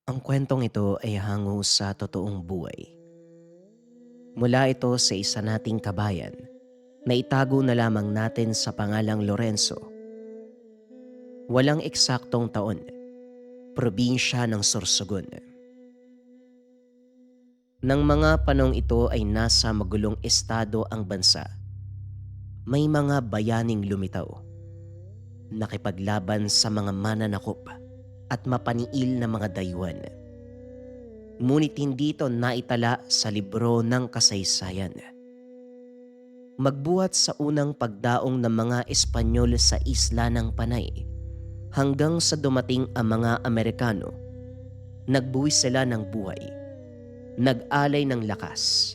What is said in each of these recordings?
Ang kwentong ito ay hango sa totoong buhay. Mula ito sa isa nating kabayan na itago na lamang natin sa pangalang Lorenzo. Walang eksaktong taon, probinsya ng Sorsogon. Nang mga panong ito ay nasa magulong estado ang bansa, may mga bayaning lumitaw, nakipaglaban sa mga mananakop at mapaniil na mga dayuhan. Ngunit hindi ito naitala sa libro ng kasaysayan. Magbuhat sa unang pagdaong ng mga Espanyol sa isla ng Panay hanggang sa dumating ang mga Amerikano, nagbuwis sila ng buhay, nag-alay ng lakas,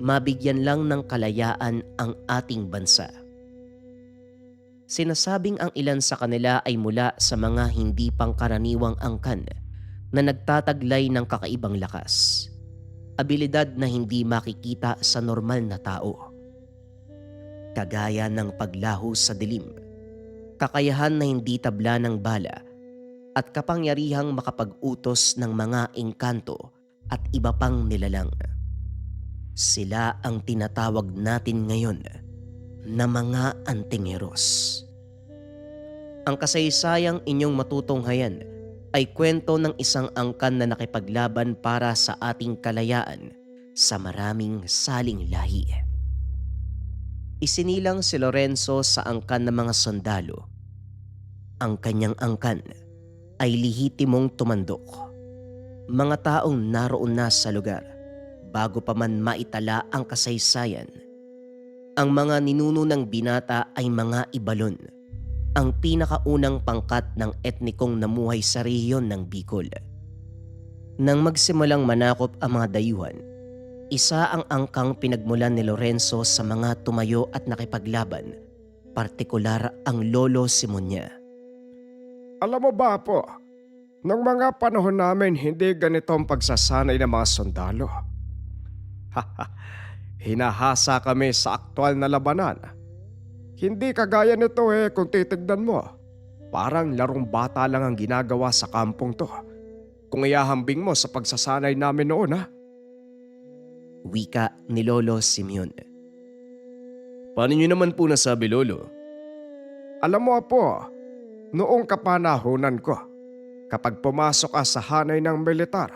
mabigyan lang ng kalayaan ang ating bansa. Sinasabing ang ilan sa kanila ay mula sa mga hindi pangkaraniwang angkan na nagtataglay ng kakaibang lakas, abilidad na hindi makikita sa normal na tao. Kagaya ng paglaho sa dilim, kakayahan na hindi tabla ng bala, at kapangyarihang makapag-utos ng mga engkanto at iba pang nilalang. Sila ang tinatawag natin ngayon na mga antingeros. Ang kasaysayang inyong matutunghayan ay kwento ng isang angkan na nakipaglaban para sa ating kalayaan sa maraming saling lahi. Isinilang si Lorenzo sa angkan ng mga sundalo. Ang kanyang angkan ay lihitimong tumandok. Mga taong naroon na sa lugar bago pa man maitala ang kasaysayan. Ang mga ninuno ng binata ay mga Ibalon, ang pinakaunang pangkat ng etnikong namuhay sa rehiyon ng Bicol. Nang magsimulang manakop ang mga dayuhan, isa ang angkang pinagmulan ni Lorenzo sa mga tumayo at nakipaglaban, partikular ang Lolo Simonia. Alam mo ba po, nung mga panahon namin hindi ganito ang pagsasanay ng mga sundalo. Hinahasa kami sa aktwal na labanan. Hindi kagaya nito kung titignan mo. Parang larong bata lang ang ginagawa sa kampong to. Kung iahambing mo sa pagsasanay namin noon Wika ni Lolo Simeon. Paano nyo naman po nasabi, Lolo? Alam mo po, noong kapanahunan ko, kapag pumasok ka sa hanay ng militar,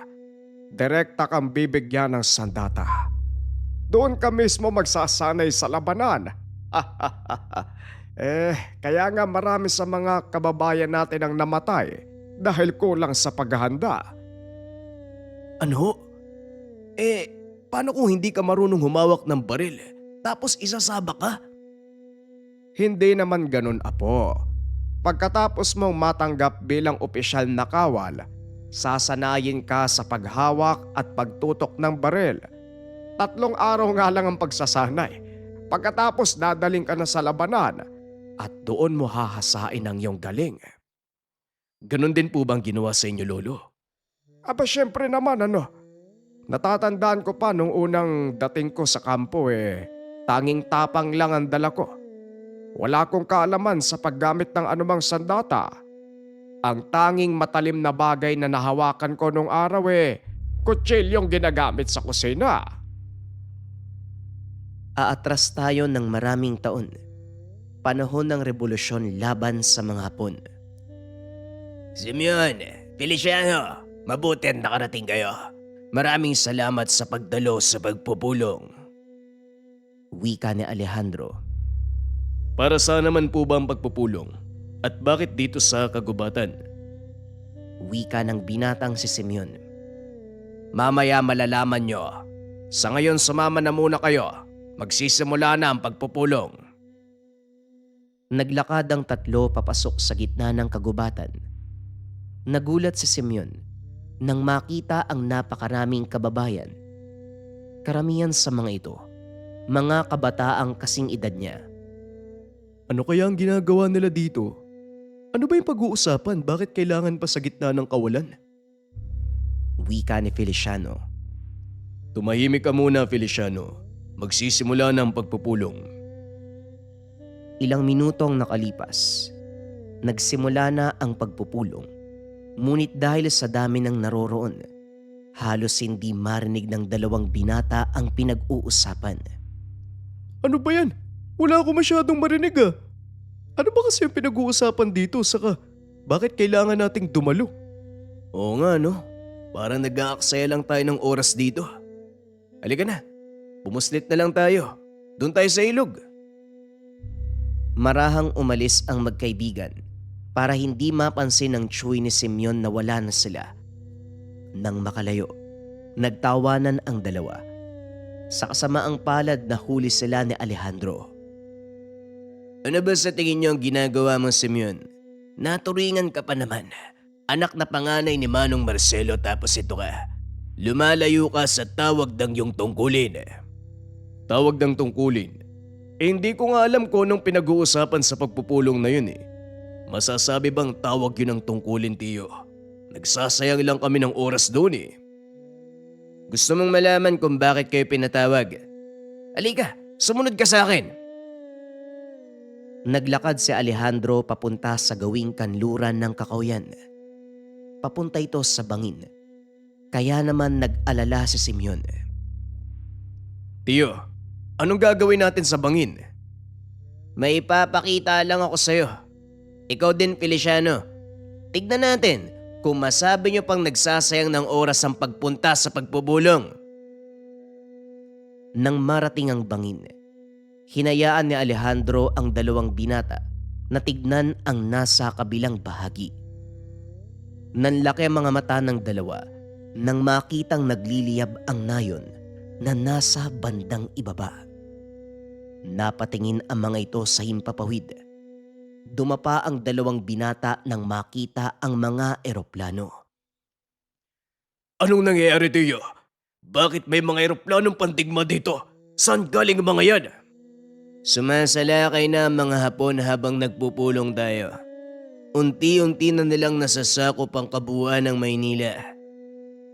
direkta kang bibigyan ng sandata. Doon ka mismo magsasanay sa labanan. Kaya nga marami sa mga kababayan natin ang namatay dahil kulang sa paghahanda. Ano? Paano kung hindi ka marunong humawak ng baril tapos isasabak ka? Hindi naman ganun, apo. Pagkatapos mong matanggap bilang opisyal na kawal, sasanayin ka sa paghawak at pagtutok ng baril. 3 araw nga lang ang pagsasanay. Pagkatapos dadaling ka na sa labanan at doon mo hahasain ang iyong galing. Ganon din po bang ginawa sa inyo, Lolo? Aba syempre naman natatandaan ko pa nung unang dating ko sa kampo tanging tapang lang ang dala ko. Wala akong kaalaman sa paggamit ng anumang sandata. Ang tanging matalim na bagay na nahawakan ko nung araw kutsilyong ginagamit sa kusina. Aatras tayo ng maraming taon, panahon ng revolusyon laban sa mga Hapon. Simeon, Feliciano, mabuti at nakarating kayo. Maraming salamat sa pagdalo sa pagpupulong. Wika ni Alejandro. Para saan naman po ba ang pagpupulong? At bakit dito sa kagubatan? Wika ng binatang si Simeon. Mamaya malalaman nyo. Sa ngayon sumama na muna kayo. Magsisimula na ang pagpupulong. Naglakad ang 3 papasok sa gitna ng kagubatan. Nagulat si Simeon nang makita ang napakaraming kababayan. Karamihan sa mga ito, mga kabataang kasing edad niya. Ano kaya ang ginagawa nila dito? Ano ba yung pag-uusapan? Bakit kailangan pa sa gitna ng kawalan? Wika ni Feliciano. Tumahimik ka muna, Feliciano. Magsisimula na ang pagpupulong. Ilang minutong nakalipas, nagsimula na ang pagpupulong. Ngunit dahil sa dami ng naroroon, halos hindi marinig ng dalawang binata ang pinag-uusapan. Ano ba yan? Wala ako masyadong marinig ah. Ano ba kasi yung pinag-uusapan dito saka bakit kailangan nating dumalo? Oo nga no, parang nag-aaksaya lang tayo ng oras dito. Halika na, pumuslit na lang tayo. Doon tayo sa ilog. Marahang umalis ang magkaibigan para hindi mapansin ng Chuy ni Simeon na wala na sila. Nang makalayo, nagtawanan ang dalawa. Sa kasamaang palad na huli sila ni Alejandro. Ano ba sa tingin niyo ang ginagawa mo, Simeon? Naturingan ka pa naman. Anak na panganay ni Manong Marcelo tapos ito ka. Lumalayo ka sa tawag ng iyong tungkulin. Tawag ng tungkulin? Hindi ko nga alam kung anong pinag-uusapan sa pagpupulong na yun eh. Masasabi bang tawag yun ang tungkulin, Tiyo? Nagsasayang lang kami ng oras doon eh. Gusto mong malaman kung bakit kayo pinatawag? Halika, sumunod ka sa akin. Naglakad si Alejandro papunta sa gawing kanluran ng Kakahuyan. Papunta ito sa bangin. Kaya naman nag-alala si Simeon. Tiyo, anong gagawin natin sa bangin? May ipapakita lang ako sa'yo. Ikaw din, Feliciano. Tignan natin kung masabi niyo pang nagsasayang ng oras ang pagpunta sa pagpupulong. Nang marating ang bangin, hinayaan ni Alejandro ang dalawang binata na tignan ang nasa kabilang bahagi. Nanlaki ang mga mata ng dalawa nang makitang nagliliyab ang nayon na nasa bandang ibaba. Napatingin ang mga ito sa himpapawid. Dumapa ang dalawang binata nang makita ang mga eroplano. Anong nangyayari, Tiyo? Bakit may mga eroplanong pandigma dito? Saan galing ang mga yan? Sumasalakay na ang mga Hapon habang nagpupulong tayo. Unti-unti na nilang nasasakop ang kabuuan ng Maynila.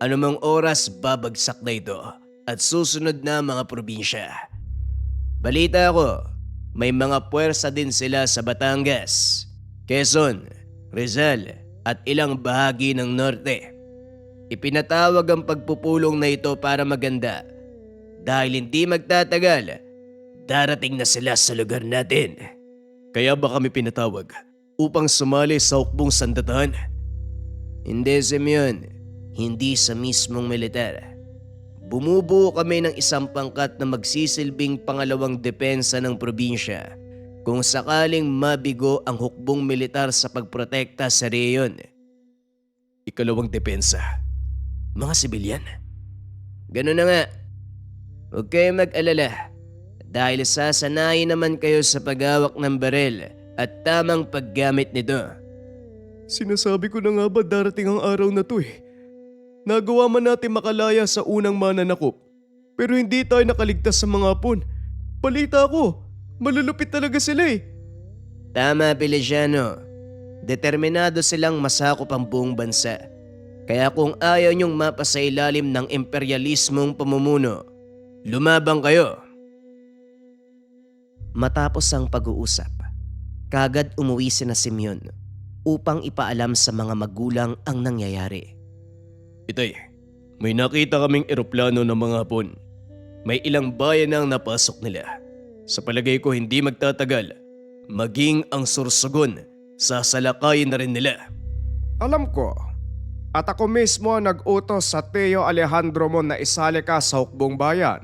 Anumang oras babagsak na ito at susunod na mga probinsya. Balita ko, may mga puwersa din sila sa Batangas, Quezon, Rizal at ilang bahagi ng Norte. Ipinatawag ang pagpupulong na ito para maganda dahil hindi magtatagal, darating na sila sa lugar natin. Kaya ba kami pinatawag upang sumali sa hukbong sandatahan? Hindi, Simeon. Hindi sa mismong militar. Bumubuo kami ng isang pangkat na magsisilbing pangalawang depensa ng probinsya kung sakaling mabigo ang hukbong militar sa pagprotekta sa reyon. Ikalawang depensa. Mga sibilyan? Ganun na nga. Huwag kayong mag-alala dahil sasanayin naman kayo sa paghawak ng baril at tamang paggamit nito. Sinasabi ko na nga ba darating ang araw na to eh. Nagawa man natin makalaya sa unang mananakop, pero hindi tayo nakaligtas sa mga Hapon. Balita ko, malulupit talaga sila eh. Tama, Feliciano. Determinado silang masakop ang buong bansa. Kaya kung ayaw niyong mapasailalim ng imperialismong pamumuno, lumabang kayo. Matapos ang pag-uusap, kagad umuwi sina Simeon upang ipaalam sa mga magulang ang nangyayari. Itay, may nakita kaming eroplano ng mga Hapon. May ilang bayan na ang napasok nila. Sa palagay ko hindi magtatagal, maging ang Sorsogon, sasalakayin na rin nila. Alam ko. At ako mismo ang nag-utos sa Teo Alejandro mo na isali ka sa hukbong bayan.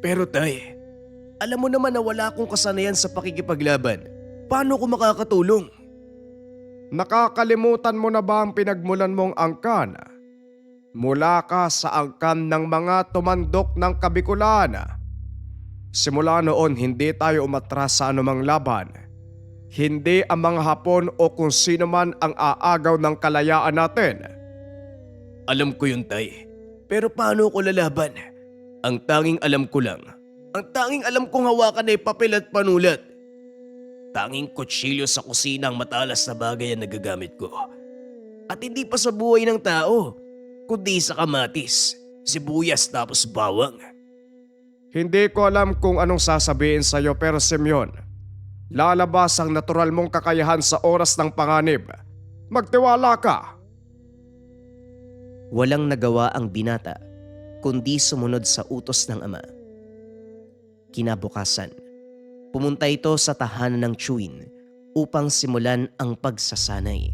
Pero tay, alam mo naman na wala akong kasanayan sa pakikipaglaban. Paano ko makakatulong? Nakakalimutan mo na ba ang pinagmulan mong angkan? Mula ka sa angkan ng mga tumandok ng Kabikulan. Simula noon hindi tayo umatras sa anumang laban. Hindi ang mga Hapon o kung sino man ang aagaw ng kalayaan natin. Alam ko yun tay, pero paano ko lalaban? Ang tanging alam ko lang, ang tanging alam kong hawakan ay papel at panulat. Tanging kutsilyo sa kusina ang matalas na bagay ang nagagamit ko. At hindi pa sa buhay ng tao, kundi sa kamatis, sibuyas tapos bawang. Hindi ko alam kung anong sasabihin sa'yo pero Simeon, lalabas ang natural mong kakayahan sa oras ng panganib Magtiwala ka. Walang nagawa ang binata kundi sumunod sa utos ng ama. Kinabukasan, pumunta ito sa tahanan ng Chewin upang simulan ang pagsasanay.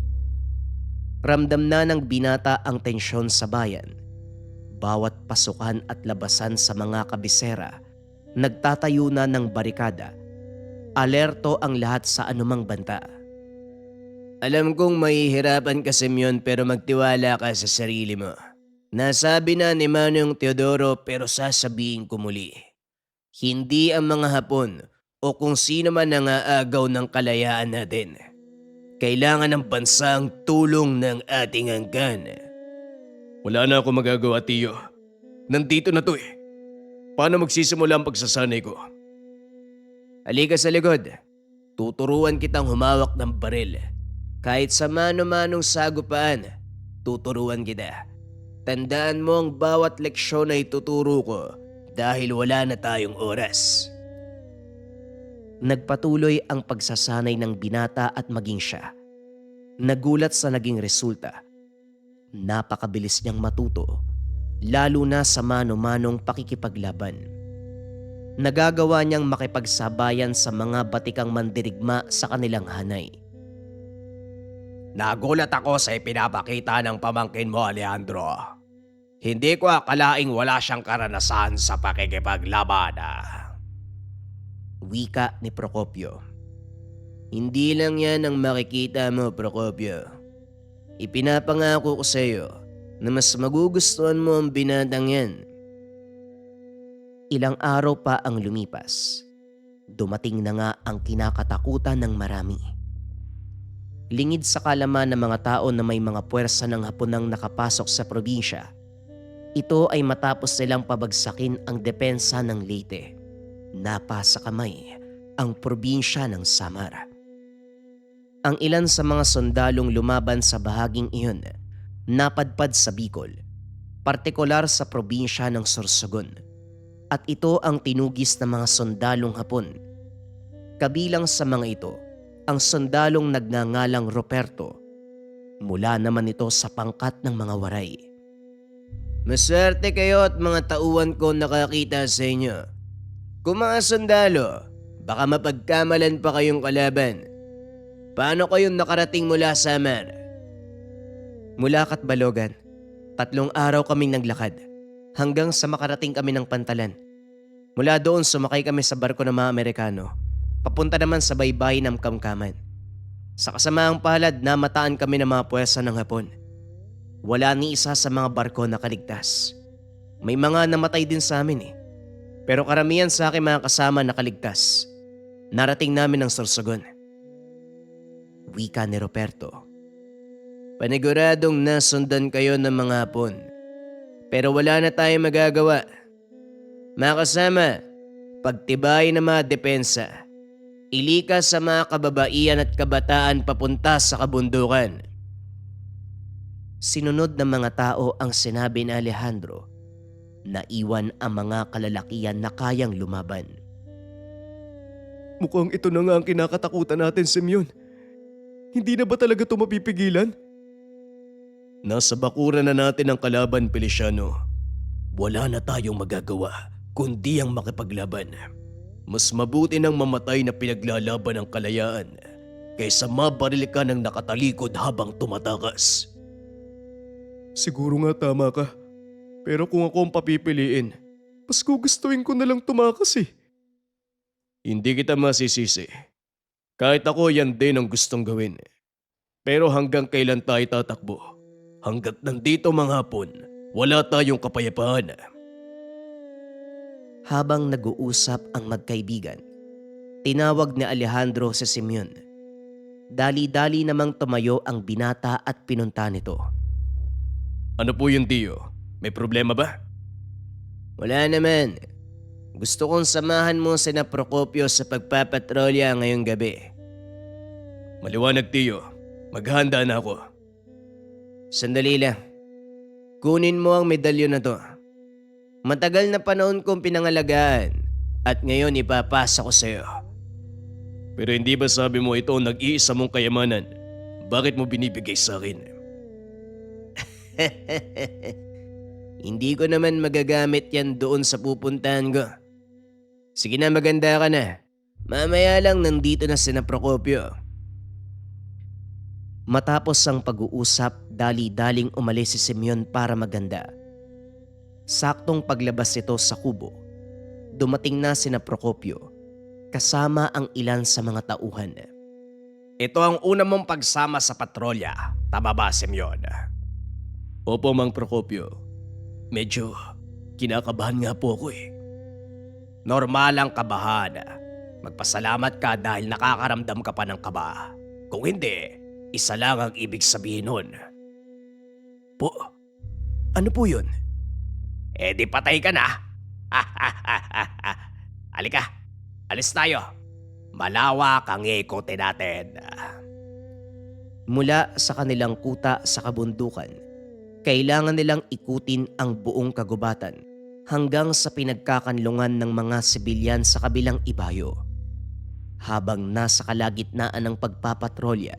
Ramdam na ng binata ang tensyon sa bayan. Bawat pasukan at labasan sa mga kabisera, nagtatayo na ng barikada. Alerto ang lahat sa anumang banta. Alam kong mahihirapan ka, Simeon, pero magtiwala ka sa sarili mo. Nasabi na ni Manong Teodoro pero sasabihin ko muli. Hindi ang mga Hapon o kung sino man ang aagaw ng kalayaan natin. Kailangan ng bansa ang tulong ng ating hanggan. Wala na ako magagawa, Tiyo. Nandito na to eh. Paano magsisimula ang pagsasanay ko? Halika sa likod. Tuturuan kitang humawak ng baril. Kahit sa mano-manong sagupaan, tuturuan kita. Tandaan mo ang bawat leksyon na ituturo ko dahil wala na tayong oras. Nagpatuloy ang pagsasanay ng binata at maging siya. Nagulat sa naging resulta. Napakabilis niyang matuto, lalo na sa mano-manong pakikipaglaban. Nagagawa niyang makipagsabayan sa mga batikang mandirigma sa kanilang hanay. Nagulat ako sa ipinapakita ng pamangkin mo, Alejandro. Hindi ko akalaing wala siyang karanasan sa pakikipaglaban. Wika ni Procopio. Hindi lang yan ang makikita mo, Procopio. Ipinapangako ko sa iyo na mas magugustuhan mo ang binatang yan. Ilang araw pa ang lumipas. Dumating na nga ang kinakatakutan ng marami. Lingid sa kalaman ng mga tao na may mga puwersa ng Haponang nakapasok sa probinsya. Ito ay matapos nilang pabagsakin ang depensa ng Leyte. Napasa kamay ang probinsya ng Samar. Ang ilan sa mga sundalong lumaban sa bahaging iyon napadpad sa Bicol, partikular sa probinsya ng Sorsogon. At ito ang tinugis ng mga sundalong Hapon. Kabilang sa mga ito, ang sundalong nagngangalang Ruperto. Mula naman ito sa pangkat ng mga waray. Maswerte kayo at mga tauhan ko nakakita sa inyo. Kung mga sundalo, baka mapagkamalan pa kayong kalaban. Paano kayong nakarating mula sa Samar? Mula Katbalogan, 3 araw kaming naglakad hanggang sa makarating kami ng Pantalan. Mula doon sumakay kami sa barko ng mga Amerikano. Papunta naman sa baybayin ng Kamkaman. Sa kasamaang palad, namataan kami ng mga puwersa ng Hapon. Wala ni isa sa mga barko na kaligtas. May mga namatay din sa amin eh. Pero karamihan sa aking mga kasama nakaligtas. Narating namin ang Sorsogon. Wika ni Ruperto. Paniguradong nasundan kayo ng mga Hapon. Pero wala na tayong magagawa. Mga kasama, pagtibayin ng mga depensa. Ilikas sa mga kababaihan at kabataan papunta sa kabundukan. Sinunod ng mga tao ang sinabi ni Alejandro. Naiwan ang mga kalalakihan na kayang lumaban. Mukhang ito na nga ang kinakatakutan natin, Simeon. Hindi na ba talaga ito mapipigilan? Nasa bakuran na natin ang kalaban, Feliciano. Wala na tayong magagawa kundi ang makipaglaban. Mas mabuti nang mamatay na pinaglalaban ng kalayaan kaysa mabaril ka ng nakatalikod habang tumatakas. Siguro nga tama ka. Pero kung ako ang papipiliin, mas gugustuhin ko na lang tumakas eh. Hindi kita masisisi. Kahit ako yan din ang gustong gawin. Pero hanggang kailan tayo tatakbo? Hanggat nandito mga Hapon, wala tayong kapayapaan. Habang nag-uusap ang magkaibigan, tinawag ni Alejandro si Simeon. Dali-dali namang tumayo ang binata at pinunta nito. Ano po yun, Tio? May problema ba? Wala naman. Gusto kong samahan mo sina Procopio sa pagpapatrolya ngayong gabi. Maliwanag, Tio. Maghahanda na ako. Sandali lang. Kunin mo ang medalyon na to. Matagal na panahon kong pinangalagaan at ngayon ipapasa ko sa iyo. Pero hindi ba sabi mo ito ang nag-iisa mong kayamanan? Bakit mo binibigay sa akin? Hindi ko naman magagamit yan doon sa pupuntahan ko. Sige na, maganda ka na. Mamaya lang nandito na sina Procopio. Matapos ang pag-uusap, dali-daling umalis si Simeon para maganda. Saktong paglabas nito sa kubo, dumating na sina Procopio, kasama ang ilan sa mga tauhan. Ito ang una mong pagsama sa patrolya. Tama ba, Simeon? Opo, Mang Procopio. Medyo kinakabahan nga po ako eh. Normal ang kabahan. Magpasalamat ka dahil nakakaramdam ka pa ng kaba. Kung hindi, isa lang ang ibig sabihin nun. Po, ano po yun? Eh di patay ka na. Halika, alis tayo. Malawak ang ikote natin. Mula sa kanilang kuta sa kabundukan, kailangan nilang ikutin ang buong kagubatan hanggang sa pinagkakanlungan ng mga sibilyan sa kabilang ibayo. Habang nasa kalagitnaan ng pagpapatrolya,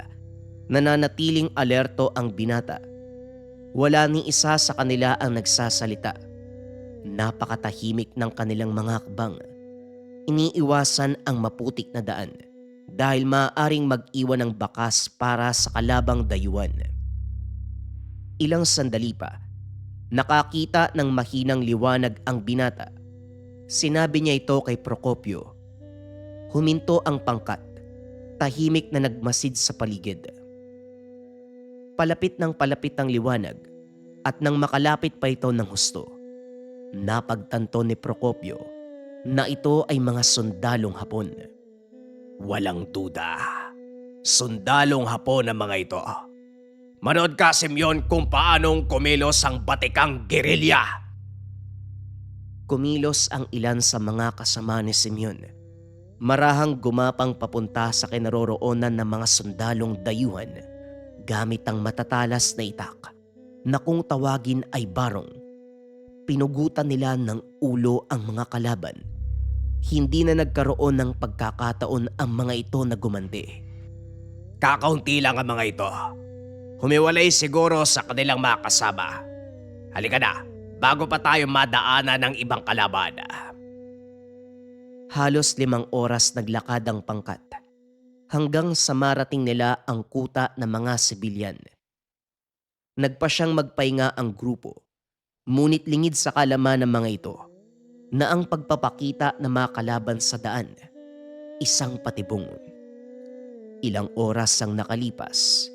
nananatiling alerto ang binata. Wala ni isa sa kanila ang nagsasalita. Napakatahimik ng kanilang mga hakbang. Iniiwasan ang maputik na daan dahil maaaring mag-iwan ng bakas para sa kalabang dayuhan. Ilang sandali pa, nakakita ng mahinang liwanag ang binata. Sinabi niya ito kay Procopio. Huminto ang pangkat, tahimik na nagmasid sa paligid. Palapit ng palapit ang liwanag at nang makalapit pa ito ng husto, napagtanto ni Procopio na ito ay mga sundalong Hapon. Walang duda. Sundalong Hapon ang mga ito. Manood ka, Simeon, kung paanong kumilos ang batikang gerilya. Kumilos ang ilan sa mga kasama ni Simeon. Marahang gumapang papunta sa kinaroroonan ng mga sundalong dayuhan gamit ang matatalas na itak na kung tawagin ay barong. Pinugutan nila ng ulo ang mga kalaban. Hindi na nagkaroon ng pagkakataon ang mga ito na gumandi. Kakaunti lang ang mga ito. Humiwalay siguro sa kanilang mga kasama. Halika na, bago pa tayo madaanan ng ibang kalaban. Halos 5 oras naglakad ang pangkat hanggang sa marating nila ang kuta ng mga sibilyan. Nagpa siyang magpahinga ang grupo, ngunit lingid sa kalaman ng mga ito na ang pagpapakita ng mga kalaban sa daan, isang patibong. Ilang oras ang nakalipas,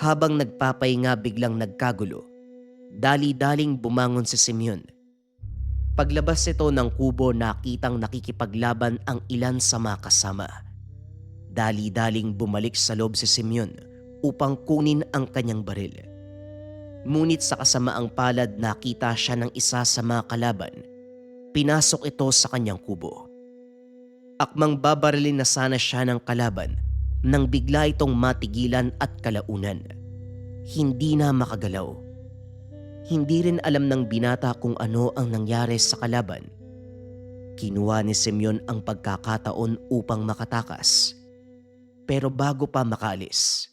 habang nagpapahinga biglang nagkagulo, dali-daling bumangon si Simeon. Paglabas nito ng kubo, nakitang nakikipaglaban ang ilan sa mga kasama. Dali-daling bumalik sa loob si Simeon upang kunin ang kanyang baril. Ngunit sa kasamaang palad, nakita siya ng isa sa mga kalaban. Pinasok ito sa kanyang kubo. Akmang babarilin na sana siya ng kalaban nang bigla itong matigilan at kalaunan. Hindi na makagalaw. Hindi rin alam ng binata kung ano ang nangyari sa kalaban. Kinuha ni Simeon ang pagkakataon upang makatakas. Pero bago pa makaalis,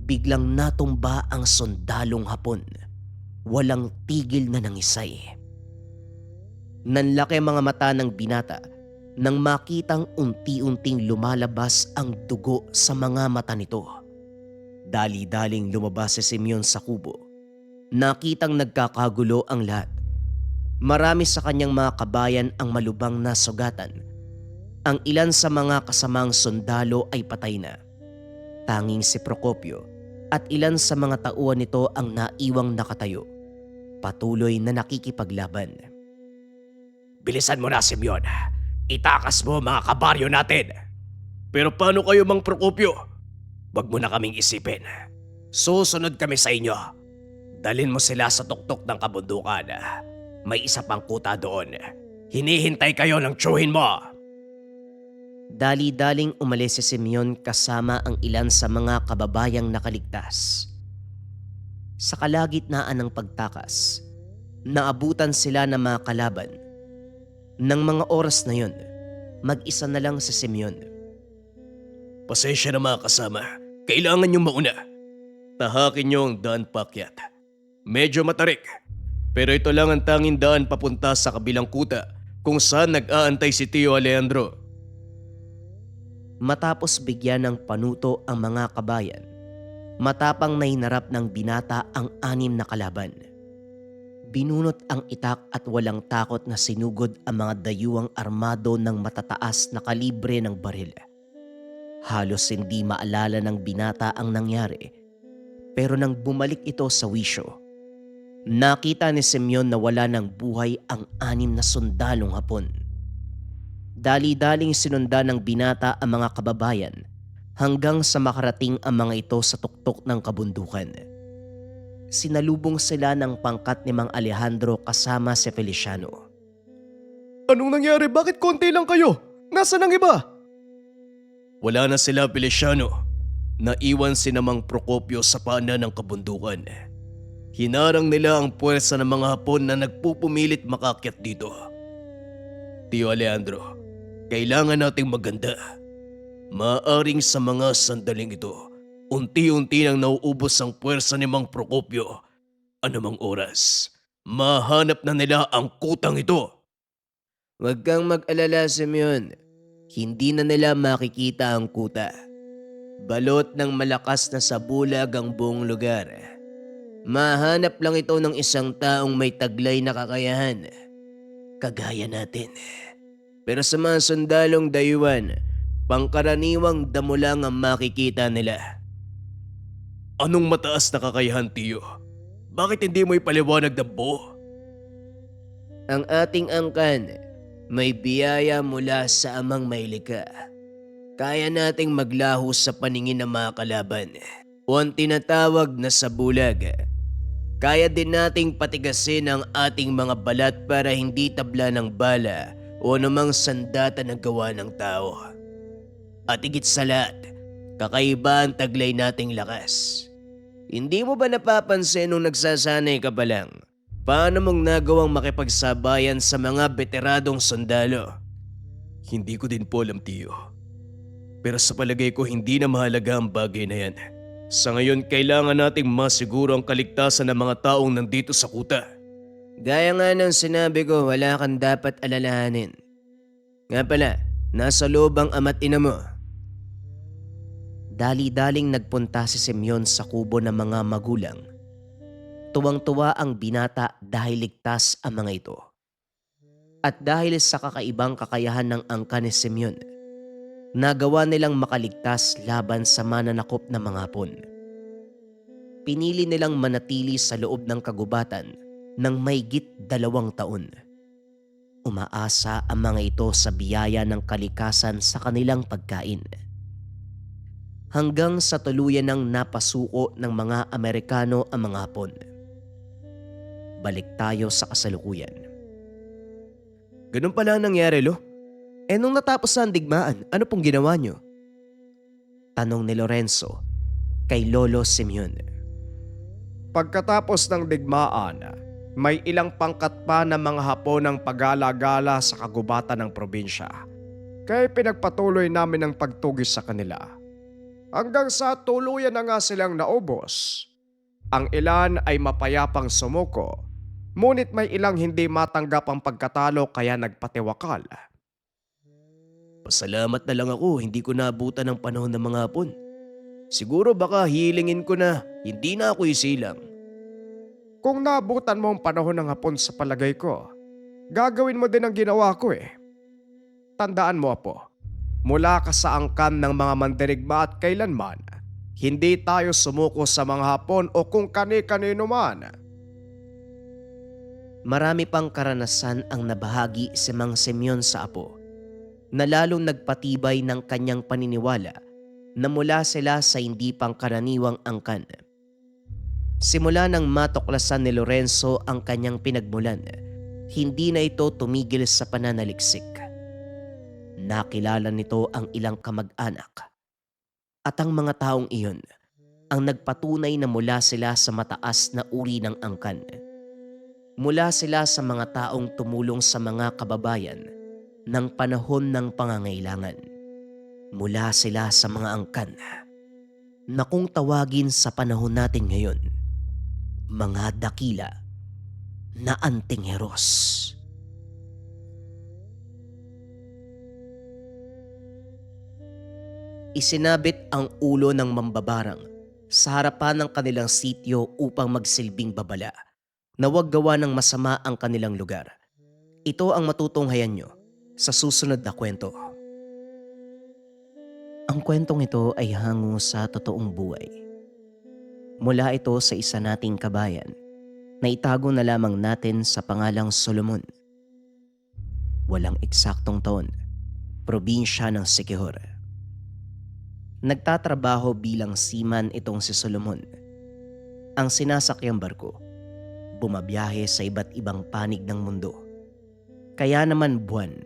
biglang natumba ang sundalong Hapon. Walang tigil na nangisay. Nanlaki mga mata ng binata nang makitang unti-unting lumalabas ang dugo sa mga mata nito. Dali-daling lumabas si Simeon sa kubo. Nakitang nagkakagulo ang lahat. Marami sa kanyang mga kabayan ang malubang na sugatan. Ang ilan sa mga kasamang sundalo ay patay na. Tanging si Procopio at ilan sa mga tauhan nito ang naiwang nakatayo, patuloy na nakikipaglaban. Bilisan mo na, Simeon. Itakas mo mga kabaryo natin. Pero paano kayo, Mang Procopio? Wag mo na kaming isipin. Susunod kami sa inyo. Dalhin mo sila sa tuktok ng kabundukan. May isa pang kuta doon. Hinihintay kayo ng tsuhin mo. Dali-daling umalis si Simeon kasama ang ilan sa mga kababayang nakaligtas. Sa kalagitnaan ng pagtakas, naabutan sila ng mga kalaban. Nang mga oras na yun, mag-isa na lang si Simeon. Pasensya na mga kasama. Kailangan niyong mauna. Tahakin niyo ang daan paakyat. Medyo matarik, pero ito lang ang tanging daan papunta sa kabilang kuta kung saan nag-aantay si Tio Alejandro. Matapos bigyan ng panuto ang mga kabayan, matapang na hinarap ng binata ang 6 na kalaban. Binunot ang itak at walang takot na sinugod ang mga dayuhang armado ng matataas na kalibre ng baril. Halos hindi maalala ng binata ang nangyari, pero nang bumalik ito sa wisyo, nakita ni Simeon na wala ng buhay ang 6 na sundalong Hapon. Dali-daling sinundan ng binata ang mga kababayan hanggang sa makarating ang mga ito sa tuktok ng kabundukan. Sinalubong sila ng pangkat ni Mang Alejandro kasama si Feliciano. Anong nangyari? Bakit konti lang kayo? Nasaan ang iba? Wala na sila, Feliciano. Naiwan si Mang Procopio sa paanan ng kabundukan. Hinarang nila ang puwersa ng mga Hapon na nagpupumilit makakyat dito. Tio Alejandro, kailangan nating maganda. Maaring sa mga sandaling ito, unti-unti nang nauubos ang puwersa ni Mang Procopio. Anumang oras, mahanap na nila ang kutang ito. Huwag kang mag-alala, Simeon. Hindi na nila makikita ang kuta. Balot ng malakas na sabulag ang buong lugar. Mahanap lang ito ng isang taong may taglay na kakayahan. Kagaya natin. Pero sa mga sundalong dayuhan, pangkaraniwang damo lang ang makikita nila. Anong mataas na kakayahan, Tio? Bakit hindi mo ipaliwanag ng buo? Ang ating angkan, may biyaya mula sa amang maylika. Kaya nating maglaho sa paningin ng mga kalaban o ang tinatawag na sabulag. Kaya din nating patigasin ang ating mga balat para hindi tabla ng bala o anumang sandata na gawa ng tao. At higit sa lahat, kakaiba ang taglay nating lakas. Hindi mo ba napapansin nung nagsasanay ka pa lang? Paano mong nagawang makipagsabayan sa mga veteradong sundalo? Hindi ko din po alam, Tio. Pero sa palagay ko hindi na mahalaga ang bagay na yan. Sa ngayon, kailangan nating masiguro ang kaligtasan ng mga taong nandito sa kuta. Gaya nga ng sinabi ko, wala kang dapat alalahanin. Nga pala, nasa loob ang ama't ina mo. Dali-daling nagpunta si Simeon sa kubo ng mga magulang. Tuwang-tuwa ang binata dahil ligtas ang mga ito. At dahil sa kakaibang kakayahan ng angka ni Simeon, nagawa nilang makaligtas laban sa mananakop ng mga Hapon. Pinili nilang manatili sa loob ng kagubatan ng mahigit 2 taon. Umaasa ang mga ito sa biyaya ng kalikasan sa kanilang pagkain. Hanggang sa tuluyan ng napasuko ng mga Amerikano ang mga Hapon. Balik tayo sa kasalukuyan. Ganun pala ang nangyari, Lo. Nung natapos ang digmaan, ano pong ginawa nyo? Tanong ni Lorenzo kay Lolo Simeon. Pagkatapos ng digmaan, may ilang pangkat pa ng mga Hapon ang pagala-gala sa kagubatan ng probinsya. Kaya pinagpatuloy namin ang pagtugis sa kanila. Hanggang sa tuluyan na nga silang naubos. Ang ilan ay mapayapang sumuko, ngunit may ilang hindi matanggap ang pagkatalo kaya nagpatiwakal. Pasalamat na lang ako, hindi ko naabutan ang panahon ng mga Hapon. Siguro baka hilingin ko na, hindi na ako isilang. Kung naabutan mo ang panahon ng Hapon sa palagay ko, gagawin mo din ang ginawa ko eh. Tandaan mo, Apo, mula ka sa angkan ng mga mandirigma at kailanman, hindi tayo sumuko sa mga Hapon o kung kani-kanino man. Marami pang karanasan ang nabahagi si Mang Simeon sa apo, na lalong nagpatibay ng kanyang paniniwala na mula sila sa hindi pangkaraniwang angkan. Simula nang matuklasan ni Lorenzo ang kanyang pinagmulan, hindi na ito tumigil sa pananaliksik. Nakilala nito ang ilang kamag-anak at ang mga taong iyon ang nagpatunay na mula sila sa mataas na uri ng angkan. Mula sila sa mga taong tumulong sa mga kababayan ng panahon ng pangangailangan. Mula sila sa mga angkan na kung tawagin sa panahon natin ngayon, mga dakila na antingheros. Isinabit ang ulo ng mambabarang sa harapan ng kanilang sityo upang magsilbing babala na huwag gawa ng masama ang kanilang lugar. Ito ang matutunghayan nyo sa susunod na kwento. Ang kwentong ito ay hango sa totoong buhay. Mula ito sa isa nating kabayan na itago na lamang natin sa pangalang Solomon. Walang eksaktong taon, probinsya ng Siquijor. Nagtatrabaho bilang seaman itong si Solomon. Ang sinasakyang barko, bumabiyahe sa iba't ibang panig ng mundo. Kaya naman buwan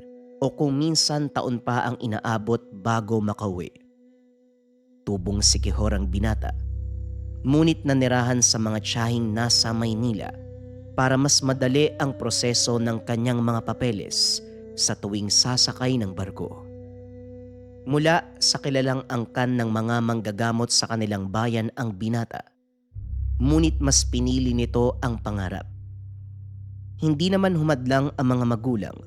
o kung minsan taon pa ang inaabot bago makauwi. Tubong Siquijor ang binata, ngunit nanirahan sa mga tiyahing nasa Maynila para mas madali ang proseso ng kanyang mga papeles sa tuwing sasakay ng barko. Mula sa kilalang angkan ng mga manggagamot sa kanilang bayan ang binata, ngunit mas pinili nito ang pangarap. Hindi naman humadlang ang mga magulang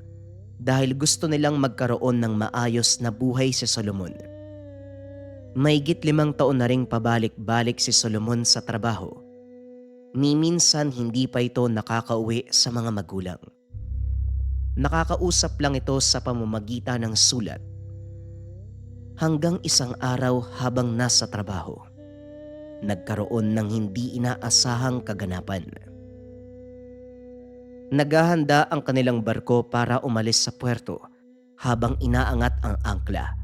dahil gusto nilang magkaroon ng maayos na buhay si Solomon. Mahigit 5 taon na ring pabalik-balik si Solomon sa trabaho. Minsan hindi pa ito nakakauwi sa mga magulang. Nakakausap lang ito sa pamamagitan ng sulat. Hanggang isang araw habang nasa trabaho, nagkaroon ng hindi inaasahang kaganapan. Naghahanda ang kanilang barko para umalis sa puerto habang inaangat ang angkla.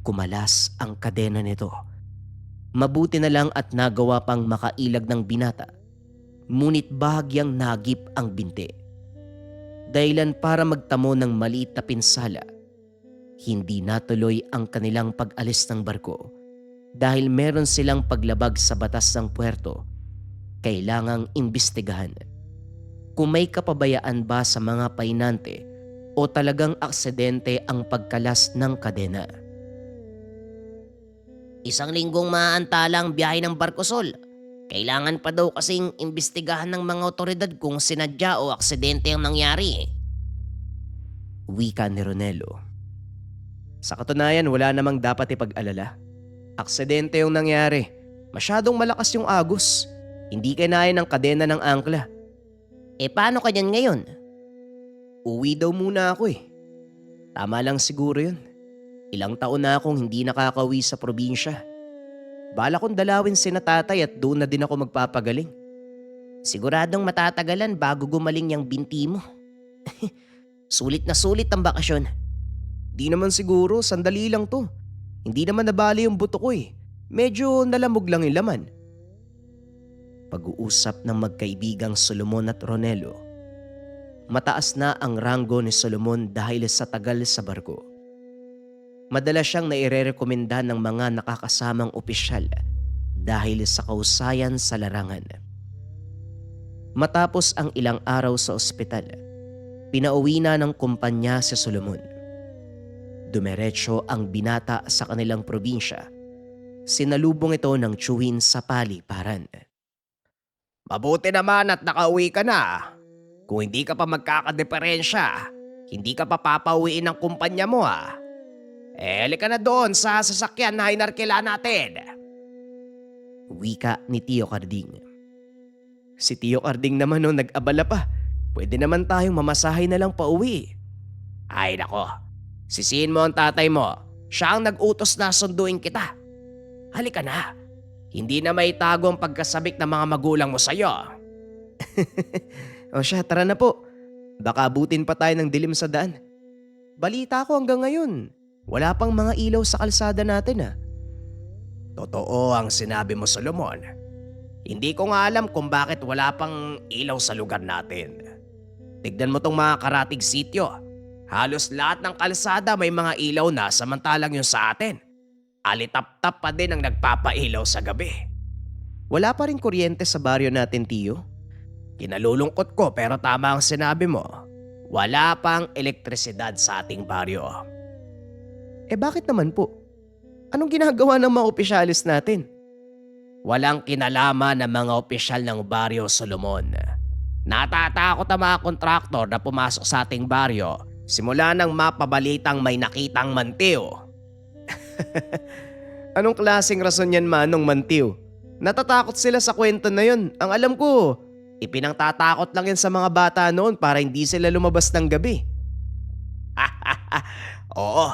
Kumalas ang kadena nito. Mabuti na lang at nagawa pang makailag ng binata, ngunit bahagyang nagip ang binti. Dahilan para magtamo ng maliit na pinsala. Hindi natuloy ang kanilang pag-alis ng barko dahil meron silang paglabag sa batas ng puerto. Kailangang imbestigahan kung may kapabayaan ba sa mga painante o talagang aksidente ang pagkalas ng kadena. 1 linggong maaantalang biyahe ng barko, Sol. Kailangan pa daw kasing imbestigahan ng mga otoridad kung sinadya o aksidente ang nangyari. Wika ni Ronelo. Sa katunayan, wala namang dapat ipag-alala. Aksidente yung nangyari. Masyadong malakas yung agos. Hindi kinaya ng kadena ng angkla. Paano ka dyan ngayon? Uwi daw muna ako eh. Tama lang siguro yun. Ilang taon na akong hindi nakakauwi sa probinsya. Bala kong dalawin sina tatay at doon na din ako magpapagaling. Siguradong matatagalan bago gumaling yung binti mo. Sulit na sulit ang bakasyon. Di naman siguro, sandali lang to. Hindi naman nabali yung buto ko eh. Medyo nalamog lang yung laman. Pag-uusap ng magkaibigang Solomon at Ronelo. Mataas na ang ranggo ni Solomon dahil sa tagal sa barko. Madalas siyang nairerekomenda ng mga nakakasamang opisyal dahil sa kausayan sa larangan. Matapos ang ilang araw sa ospital, pinauwi na ng kumpanya si Solomon. Dumiretso ang binata sa kanilang probinsya. Sinalubong ito ng tiyuhin sa paliparan. Mabuti naman at nakauwi ka na. Kung hindi ka pa magkakadeferensya, hindi ka pa papauwiin ng kumpanya mo ha. Halika na doon sa sasakyan na hinarkila natin. Wika ni Tio Carding. Si Tio Carding naman nag-abala pa. Pwede naman tayong mamasahay na lang pauwi. Ay nako, sisihin mo ang tatay mo. Siya ang nag-utos na sunduin kita. Halika na. Hindi na maitago ang pagkasabik ng mga magulang mo sa'yo. O siya, tara na po. Baka abutin pa tayo ng dilim sa daan. Balita ko hanggang ngayon, wala pang mga ilaw sa kalsada natin ah. Totoo ang sinabi mo, Solomon. Hindi ko nga alam kung bakit wala pang ilaw sa lugar natin. Tignan mo tong mga karatig sityo. Halos lahat ng kalsada may mga ilaw na samantalang yung sa atin. Alitap-tap pa din ang nagpapailaw sa gabi. Wala pa rin kuryente sa baryo natin, Tio. Kinalulungkot ko pero tama ang sinabi mo. Wala pang elektrisidad sa ating baryo. Bakit naman po? Anong ginagawa ng mga opisyalis natin? Walang kinalaman ng mga opisyal ng baryo, Solomon. Natatakot ang mga kontraktor na pumasok sa ating baryo simula nang mapabalitang may nakitang mantiw. Anong klaseng rason yan, Manong Mantiw? Natatakot sila sa kwento na yun. Ang alam ko, ipinangtatakot lang yan sa mga bata noon para hindi sila lumabas ng gabi. Oo,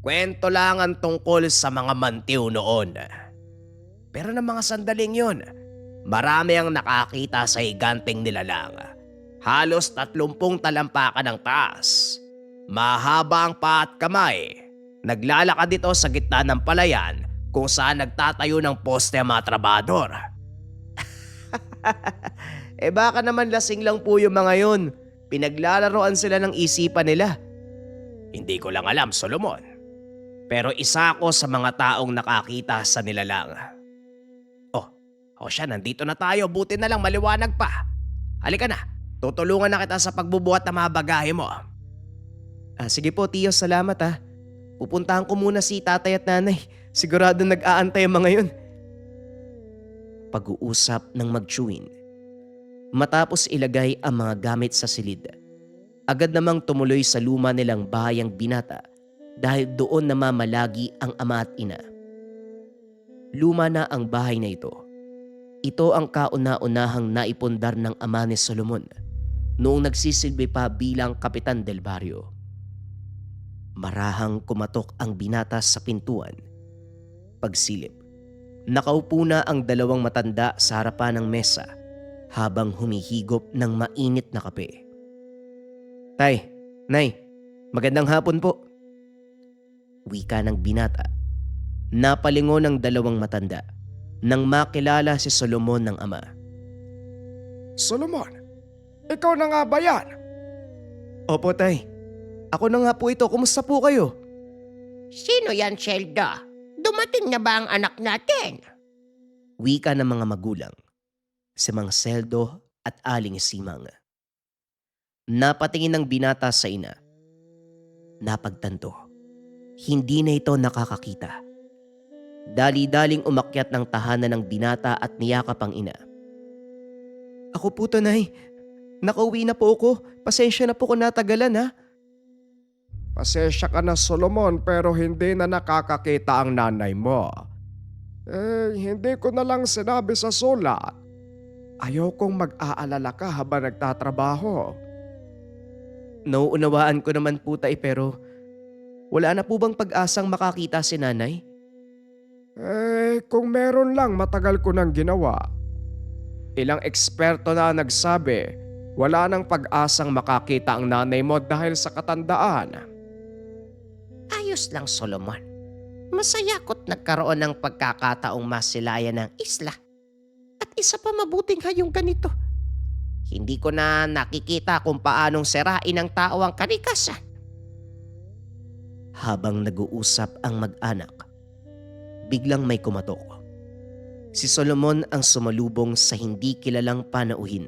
kwento lang ang tungkol sa mga mantiw noon. Pero ng mga sandaling yun, marami ang nakakita sa higanteng nilalang. Halos 30 talampakan ng taas. Mahaba ang paa at kamay. Naglalakad ito sa gitna ng palayan kung saan nagtatayo ng poste ang mga trabador. Baka naman lasing lang po yung mga yun. Pinaglalaroan sila ng isipan nila. Hindi ko lang alam, Solomon. Pero isa ako sa mga taong nakakita sa nilalang. O siya, nandito na tayo. Buti na lang maliwanag pa. Halika na. Tutulungan na kita sa pagbubuhat ng mga bagahe mo. Sige po, Tiyo, salamat ha. Pupuntahan ko muna si tatay at nanay. Sigurado nag-aantay ang mga yun. Pag-uusap ng magtsuwin. Matapos ilagay ang mga gamit sa silid, agad namang tumuloy sa luma nilang bahayang binata dahil doon namamalagi ang ama at ina. Luma na ang bahay na ito. Ito ang kauna-unahang naipundar ng ama ni Solomon noong nagsisilbi pa bilang kapitan del baryo. Marahang kumatok ang binata sa pintuan. Pagsilip, nakaupo na ang dalawang matanda sa harapan ng mesa habang humihigop ng mainit na kape. Tay, Nay, magandang hapon po. Wika ng binata. Napalingon ng dalawang matanda nang makilala si Solomon ng ama. Solomon, ikaw na nga ba yan? Opo, Tay. Ako na nga po ito. Kumusta po kayo? Sino yan, Shelda? Dumating na ba ang anak natin? Wika ng mga magulang, si Mang Seldo at Aling Simang. Napatingin ng binata sa ina. Napagtanto, hindi na ito nakakakita. Dali-daling umakyat ng tahanan ng binata at niyakap ang ina. Ako po to, Nay. Nakauwi na po ako. Pasensya na po kung natagalan ha. Pasensya ka na, Solomon, pero hindi na nakakakita ang nanay mo. Hindi ko na lang sinabi sa sulat. Ayaw kong mag-aalala ka habang nagtatrabaho. Nauunawaan ko naman po tay pero wala na po bang pag-asang makakita si nanay? Kung meron lang matagal ko nang ginawa. Ilang eksperto na nagsabi, wala nang pag-asang makakita ang nanay mo dahil sa katandaan. Ayos lang, Solomon. Masaya ko't nagkaroon ng pagkakataong masilayan ng isla. At isa pa mabuting hayong ganito. Hindi ko na nakikita kung paanong sirain ng tao ang kalikasan. Habang nag-uusap ang mag-anak, biglang may kumatok. Si Solomon ang sumalubong sa hindi kilalang panauhin.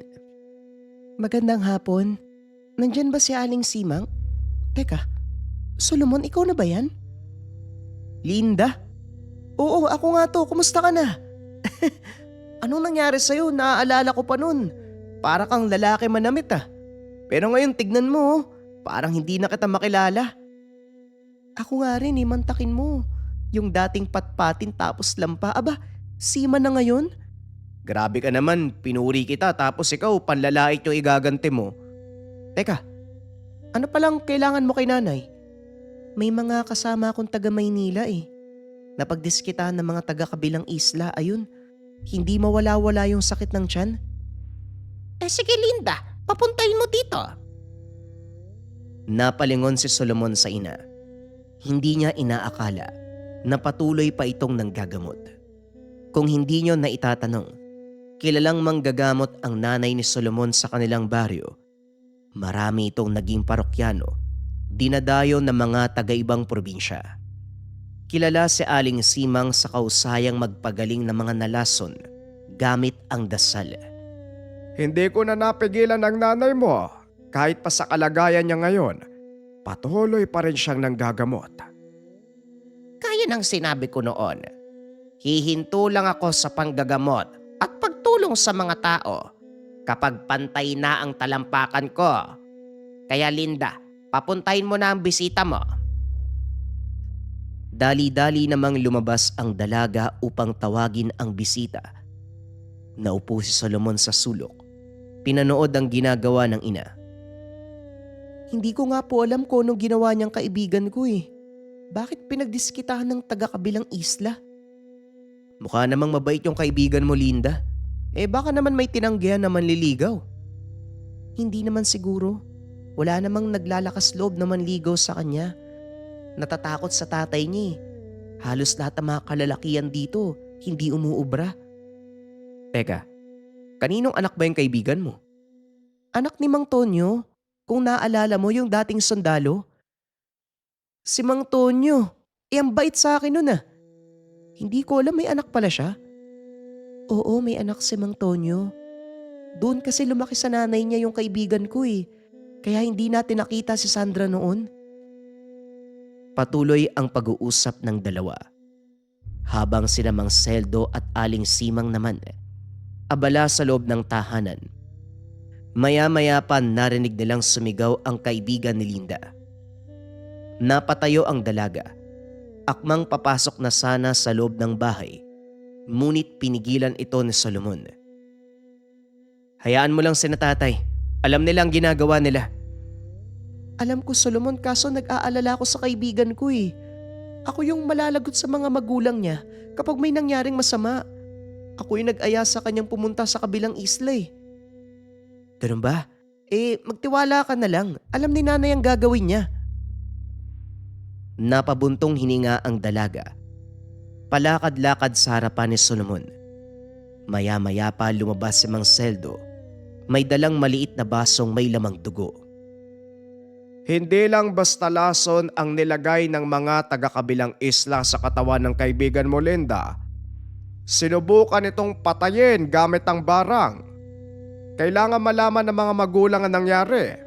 Magandang hapon. Nandyan ba si Aling Simang? Teka, Solomon, ikaw na ba yan? Linda? Oo, ako nga to. Kumusta ka na? Anong nangyari sa'yo? Naaalala ko pa nun. Para kang lalaki manamit ah. Pero ngayon tignan mo, parang hindi na kita makilala. Ako nga rin, mantakin mo. Yung dating patpatin tapos lampa. Aba, Sima na ngayon? Grabe ka naman, pinuri kita tapos ikaw panlalait yung igaganti mo. Teka, ano palang kailangan mo kay nanay? May mga kasama akong taga Maynila eh. Napagdiskitahan ng mga taga kabilang isla, ayun. Hindi mawala-wala yung sakit ng tiyan. Sige Linda, papuntahin mo dito. Napalingon si Solomon sa ina. Hindi niya inaakala na patuloy pa itong nanggagamot. Kung hindi niyo na itatanong, kilalang manggagamot ang nanay ni Solomon sa kanilang baryo. Marami itong naging parokyano, dinadayo ng mga taga-ibang probinsya. Kilala si Aling Simang sa kausayang magpagaling ng mga nalason gamit ang dasal. Hindi ko na napigilan ang nanay mo. Kahit pa sa kalagayan niya ngayon, patuloy pa rin siyang nanggagamot. Kaya ng sinabi ko noon, Hihinto lang ako sa panggagamot at pagtulong sa mga tao kapag pantay na ang talampakan ko. Kaya Linda, papuntahin mo na ang bisita mo. Dali-dali namang lumabas ang dalaga upang tawagin ang bisita. Naupo si Solomon sa sulok. Pinanood ang ginagawa ng ina. Hindi ko nga po alam kung anong ginawa niyang kaibigan ko eh. Bakit pinagdiskitahan ng taga-kabilang isla? Mukha namang mabait yung kaibigan mo, Linda. Baka naman may tinanggihan na manliligaw. Hindi naman siguro. Wala namang naglalakas loob na manligaw sa kanya. Natatakot sa tatay niya eh. Halos lahat ng mga kalalakihan dito hindi umuubra. Teka, kaninong anak ba yung kaibigan mo? Anak ni Mang Tonyo. Kung naaalala mo yung dating sundalo. Si Mang Tonyo, ang bait sa akin nun ah. Hindi ko alam may anak pala siya. Oo, may anak si Mang Tonyo. Doon kasi lumaki sa nanay niya yung kaibigan ko eh. Kaya hindi natin nakita si Sandra noon. Patuloy ang pag-uusap ng dalawa. Habang sila Mang Seldo at Aling Simang naman, abala sa loob ng tahanan. Maya-maya pa narinig nilang sumigaw ang kaibigan ni Linda. Napatayo ang dalaga. Akmang papasok na sana sa loob ng bahay, ngunit pinigilan ito ni Solomon. Hayaan mo lang sina tatay. Alam nila ang ginagawa nila. Alam ko Solomon, kaso nag-aalala ko sa kaibigan ko eh. Ako yung malalagot sa mga magulang niya kapag may nangyaring masama. Ako yung nag-aya sa kanyang pumunta sa kabilang isla eh. Ganun ba? Magtiwala ka na lang. Alam ni nanay ang gagawin niya. Napabuntong hininga ang dalaga. Palakad-lakad sa harapan ni Solomon. Maya-maya pa lumabas si Mang Seldo. May dalang maliit na basong may lamang dugo. Hindi lang basta lason ang nilagay ng mga taga-kabilang isla sa katawan ng kaibigan mo, Linda. Sinubukan itong patayin gamit ang barang. Kailangan malaman ng mga magulang ang nangyari.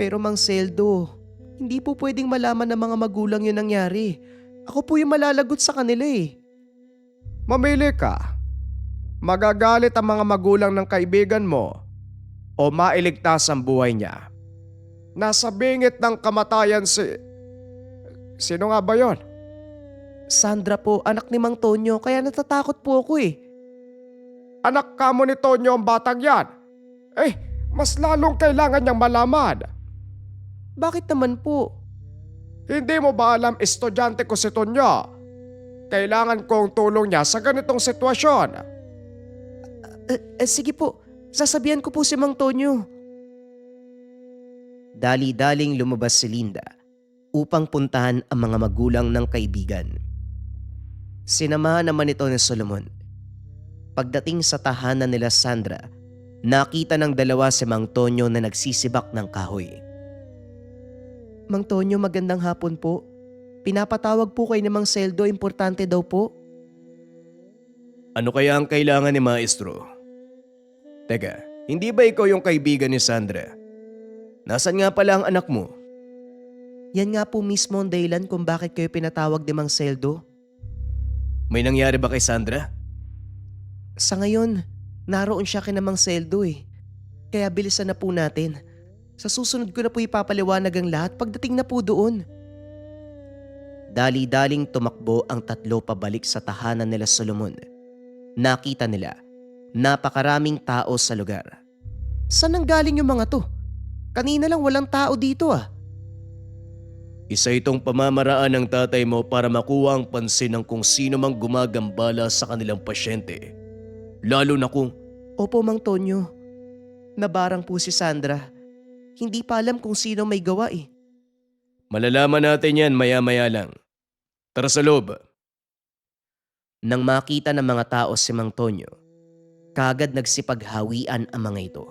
Pero Mang Seldo, hindi po pwedeng malaman ng mga magulang yun nangyari. Ako po yung malalagot sa kanila eh. Mamili ka. Magagalit ang mga magulang ng kaibigan mo o mailigtas ang buhay niya. Nasa bingit ng kamatayan Sino nga ba yon? Sandra po, anak ni Mang Tonyo, kaya natatakot po ako eh. Anak ka mo ni Tonyo ang batang yan. Mas lalong kailangan niyang malaman. Bakit naman po? Hindi mo ba alam estudyante ko si Tonyo? Kailangan kong tulong niya sa ganitong sitwasyon. Sige po, sasabihan ko po si Mang Tonyo. Dali-daling lumabas si Linda upang puntahan ang mga magulang ng kaibigan. Sinamahan naman ito ni Solomon. Pagdating sa tahanan nila Sandra, nakita ng dalawa si Mang Tonyo na nagsisibak ng kahoy. Mang Tonyo, magandang hapon po. Pinapatawag po kayo ni Mang Seldo, importante daw po. Ano kaya ang kailangan ni Maestro? Teka, hindi ba ikaw yung kaibigan ni Sandra? Nasaan nga pala ang anak mo? Yan nga po mismo ang dahilan kung bakit kayo pinatawag ni Mang Seldo. May nangyari ba kay Sandra? Sa ngayon, naroon siya kina Mang Seldo eh. Kaya bilisan na po natin. Sa susunod ko na po ipapaliwanag ang lahat pagdating na po doon. Dali-daling tumakbo ang tatlo pabalik sa tahanan nila Solomon. Nakita nila, napakaraming tao sa lugar. Saan nanggaling yung mga to? Kanina lang walang tao dito ah. Isa itong pamamaraan ng tatay mo para makuha ang pansin ng kung sino mang gumagambala sa kanilang pasyente. Lalo na kung… Opo, Mang Tonyo. Nabarang po si Sandra. Hindi pa alam kung sino may gawa eh. Malalaman natin yan maya-maya lang. Tara sa loob. Nang makita ng mga tao si Mang Tonyo, kaagad nagsipaghawian ang mga ito.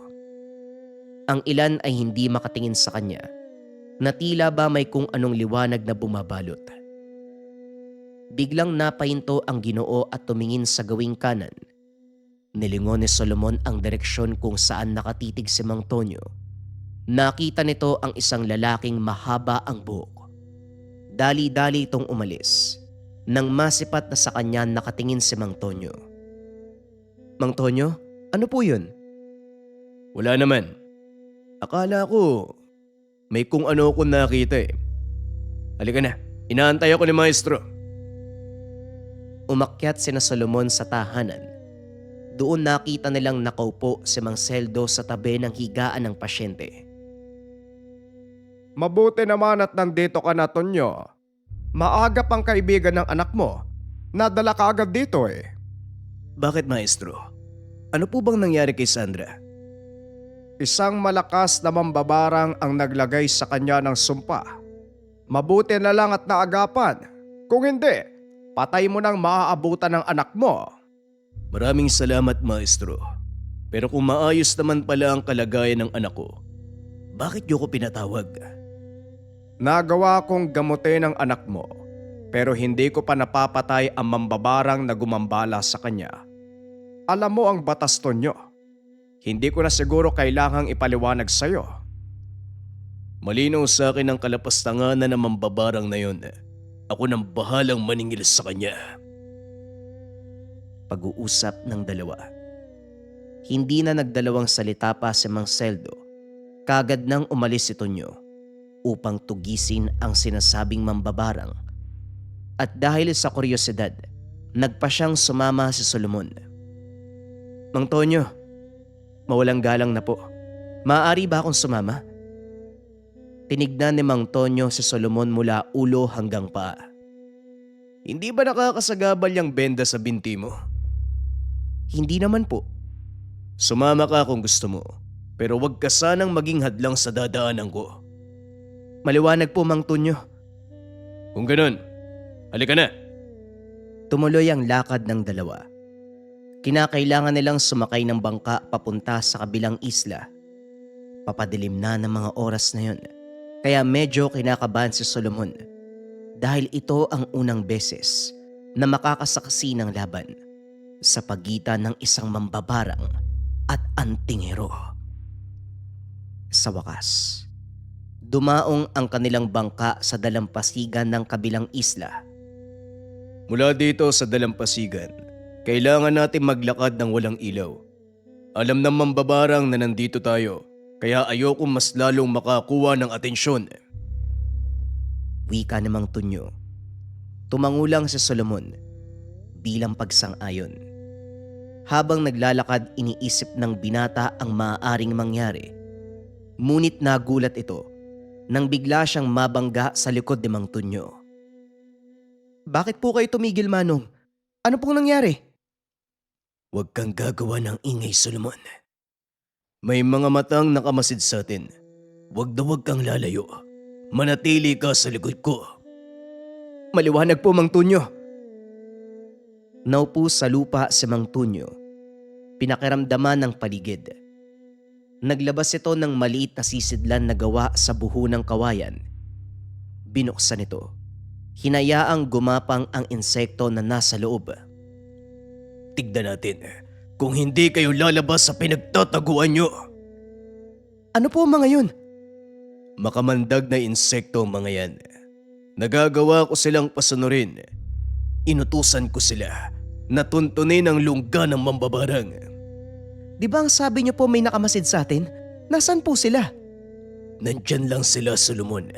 Ang ilan ay hindi makatingin sa kanya, na tila ba may kung anong liwanag na bumabalot. Biglang napahinto ang Ginoo at tumingin sa gawing kanan. Nilingon ni Solomon ang direksyon kung saan nakatitig si Mang Tonyo. Nakita nito ang isang lalaking mahaba ang buhok. Dali-dali itong umalis. nang masipat na sa kanya nakatingin si Mang Tonyo. Mang Tonyo, ano po yun? Wala naman. Akala ko may kung ano akong nakita eh. Halika na, inaantay ako ni Maestro. Umakyat sina Solomon sa tahanan. Doon nakita nilang nakaupo si Mang Seldo sa tabi ng higaan ng pasyente. Mabuti naman at nandito ka na, Tonyo. Maaga pang kaibigan ng anak mo. Nadala ka agad dito eh. Bakit, Maestro? Ano po bang nangyari kay Sandra? Isang malakas na mambabarang ang naglagay sa kanya ng sumpa. Mabuti na lang at naagapan. Kung hindi, patay mo nang maaabutan ng anak mo. Maraming salamat, Maestro. Pero kung maayos naman pala ang kalagayan ng anak ko, bakit niyo ko pinatawag? Nagawa kong gamutin ang anak mo, pero hindi ko pa napapatay ang mambabarang na gumambala sa kanya. Alam mo ang batas, Tonyo. Hindi ko na siguro kailangang ipaliwanag sa'yo. Malinaw sa akin ang kalapastanganan ng mambabarang na yon. Ako nang bahalang maningil sa kanya. Pag-uusap ng dalawa. Hindi na nagdalawang salita pa si Mang Seldo. Kagad nang umalis si Tonyo upang tugisin ang sinasabing mambabarang. At dahil sa kuryosidad, nagpa siyang sumama si Solomon. Mang Tonyo, mawalang galang na po. Maaari ba akong sumama? Tinignan ni Mang Tonyo si Solomon mula ulo hanggang paa. Hindi ba nakakasagabal yung benda sa binti mo? Hindi naman po. Sumama ka kung gusto mo, pero wag ka sanang maging hadlang sa dadaanan ko. Maliwanag po, Mang Tonyo. Kung ganun, halika na. Tumuloy ang lakad ng dalawa. Kinakailangan nilang sumakay ng bangka papunta sa kabilang isla. Papadilim na ng mga oras na yun, kaya medyo kinakabahan si Solomon dahil ito ang unang beses na makakasaksi ng laban sa pagitan ng isang mambabarang at antingero. Sa wakas, dumaong ang kanilang bangka sa dalampasigan ng kabilang isla. Mula dito sa dalampasigan, kailangan natin maglakad ng walang ilaw. Alam ng mambabarang na nandito tayo, kaya ayokong mas lalong makakuha ng atensyon. Wika ni Mang Tonyo. Tumangulang si Solomon bilang pagsang-ayon. Habang naglalakad, iniisip ng binata ang maaaring mangyari. Ngunit nagulat ito nang bigla siyang mabangga sa likod ni Mang Tonyo. Bakit po kayo tumigil, Manong? Ano pong nangyari? Huwag kang gagawa ng ingay, Solomon. May mga matang nakamasid sa atin. Huwag na huwag kang lalayo. Manatili ka sa likod ko. Maliwanag po, Mang Tonyo. Naupo sa lupa si Mang Tonyo. Pinakiramdaman ng paligid. Naglabas ito ng maliit na sisidlan na gawa sa buho ng kawayan. Binuksan ito. Hinayaang gumapang ang insekto na nasa loob. Tignan natin kung hindi kayo lalabas sa pinagtataguan nyo. Ano po mga yun? Makamandag na insekto ang mga yan. Nagagawa ko silang pasunurin. Inutusan ko sila na tuntunin ang lungga ng mambabarang. Di ba ang sabi niyo po may nakamasid sa atin? Nasaan po sila? Nandyan lang sila, Solomon.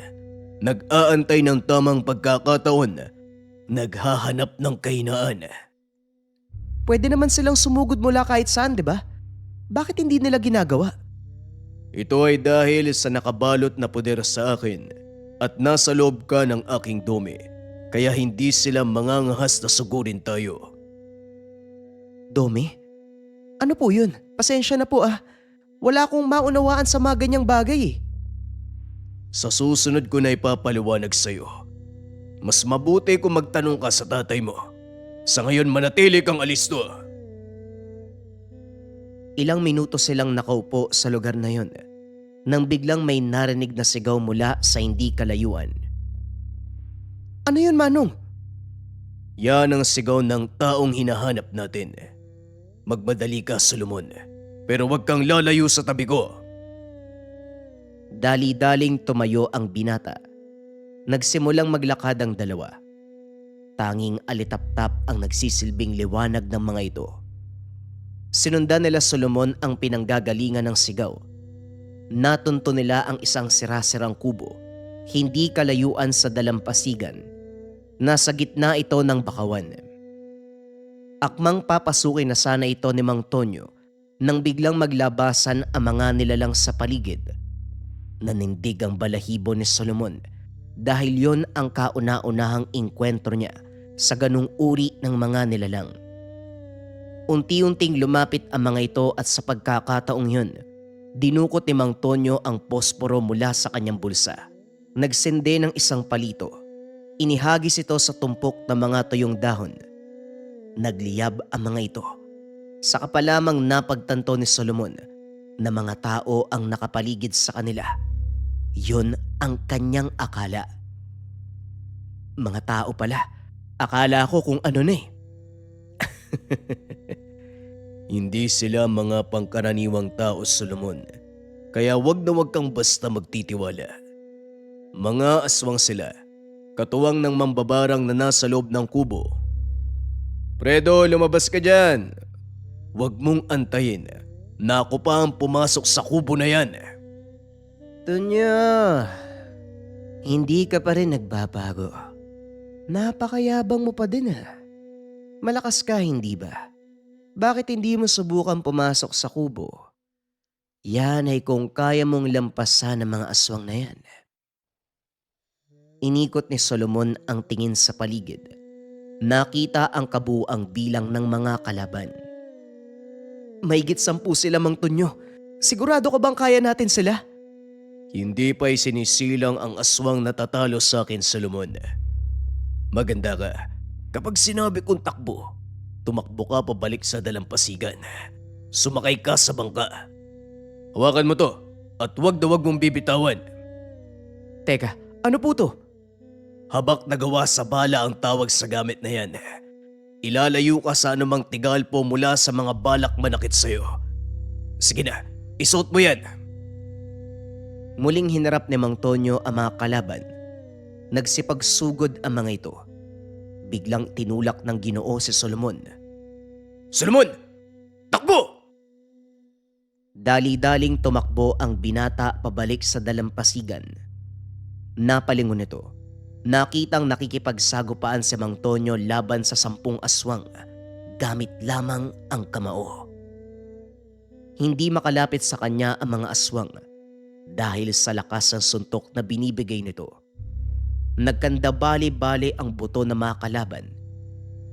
Nag-aantay ng tamang pagkakataon. Naghahanap ng kahinaan. Pwede naman silang sumugod mula kahit saan, di ba? Bakit hindi nila ginagawa? Ito ay dahil sa nakabalot na poder sa akin at nasa loob ka ng aking dumi. Kaya hindi sila mangangahas na sugurin tayo. Dome? Ano po yun? Pasensya na po ah. Wala akong maunawaan sa mga ganyang bagay eh. Sa susunod ko na ipapaliwanag sa'yo. Mas mabuti kung magtanong ka sa tatay mo. Sa ngayon manatili kang alisto. Ilang minuto silang nakaupo sa lugar na yon nang biglang may narinig na sigaw mula sa hindi kalayuan. Ano yun, Manong? Yan ang sigaw ng taong hinahanap natin. Magmadali ka, Solomon. Pero huwag kang lalayo sa tabi ko. Dali-daling tumayo ang binata. Nagsimulang maglakad ang dalawa. Tanging alitaptap ang nagsisilbing liwanag ng mga ito. Sinundan nila Solomon ang pinanggagalingan ng sigaw. Natunto nila ang isang sirasirang kubo, hindi kalayuan sa dalampasigan. Nasa gitna ito ng bakawan. Akmang papasukin na sana ito ni Mang Tonyo nang biglang maglabasan ang mga nilalang sa paligid. Nanindig ang balahibo ni Solomon dahil yon ang kauna-unahang engkwentro niya sa ganung uri ng mga nilalang. Unti-unting lumapit ang mga ito at sa pagkakataong yun, dinukot ni Mang Tonyo ang posporo mula sa kanyang bulsa. Nagsende ng isang palito. Inihagis ito sa tumpok ng mga tuyong dahon. Nagliyab ang mga ito. Saka pa lamang napagtanto ni Solomon na mga tao ang nakapaligid sa kanila. Yun ang kanyang akala. Mga tao pala. Akala ko kung ano na eh. Hindi sila mga pangkaraniwang tao, Solomon. Kaya wag na wag kang basta magtitiwala. Mga aswang sila, katuwang ng mambabarang na nasa loob ng kubo. Fredo, lumabas ka dyan. Wag mong antayin na ako pa ang pumasok sa kubo na yan. Tonyo, hindi ka pa rin nagbabago. Napakayabang mo pa din ah. Malakas ka, hindi ba? Bakit hindi mo subukan pumasok sa kubo? Yan ay kung kaya mong lampasan ang mga aswang na yan. Inikot ni Solomon ang tingin sa paligid. Nakita ang kabuuang bilang ng mga kalaban. Mahigit 10 sila, Mang Tonyo. Sigurado ka bang kaya natin sila? Hindi pa'y sinisilang ang aswang natatalo sa akin, Solomon. Maganda ka. Kapag sinabi kong takbo, tumakbo ka pabalik sa dalampasigan. Sumakay ka sa bangka. Hawakan mo to at wag na wag mong bibitawan. Teka, ano po to? Habak na gawa sa bala ang tawag sa gamit na yan. Ilalayo ka sa anumang tigalpo mula sa mga balak manakit sa'yo. Sige na, isuot mo yan. Muling hinarap ni Mang Tonyo ang mga kalaban. Nagsipagsugod ang mga ito. Biglang tinulak ng Ginoo si Solomon. Solomon! Takbo! Dali-daling tumakbo ang binata pabalik sa dalampasigan. Napalingon ito. Nakitang nakikipagsagupaan si Mang Tonyo laban sa 10 aswang gamit lamang ang kamao. Hindi makalapit sa kanya ang mga aswang dahil sa lakas ng suntok na binibigay nito. Nagkanda bali-bali ang buto ng mga kalaban.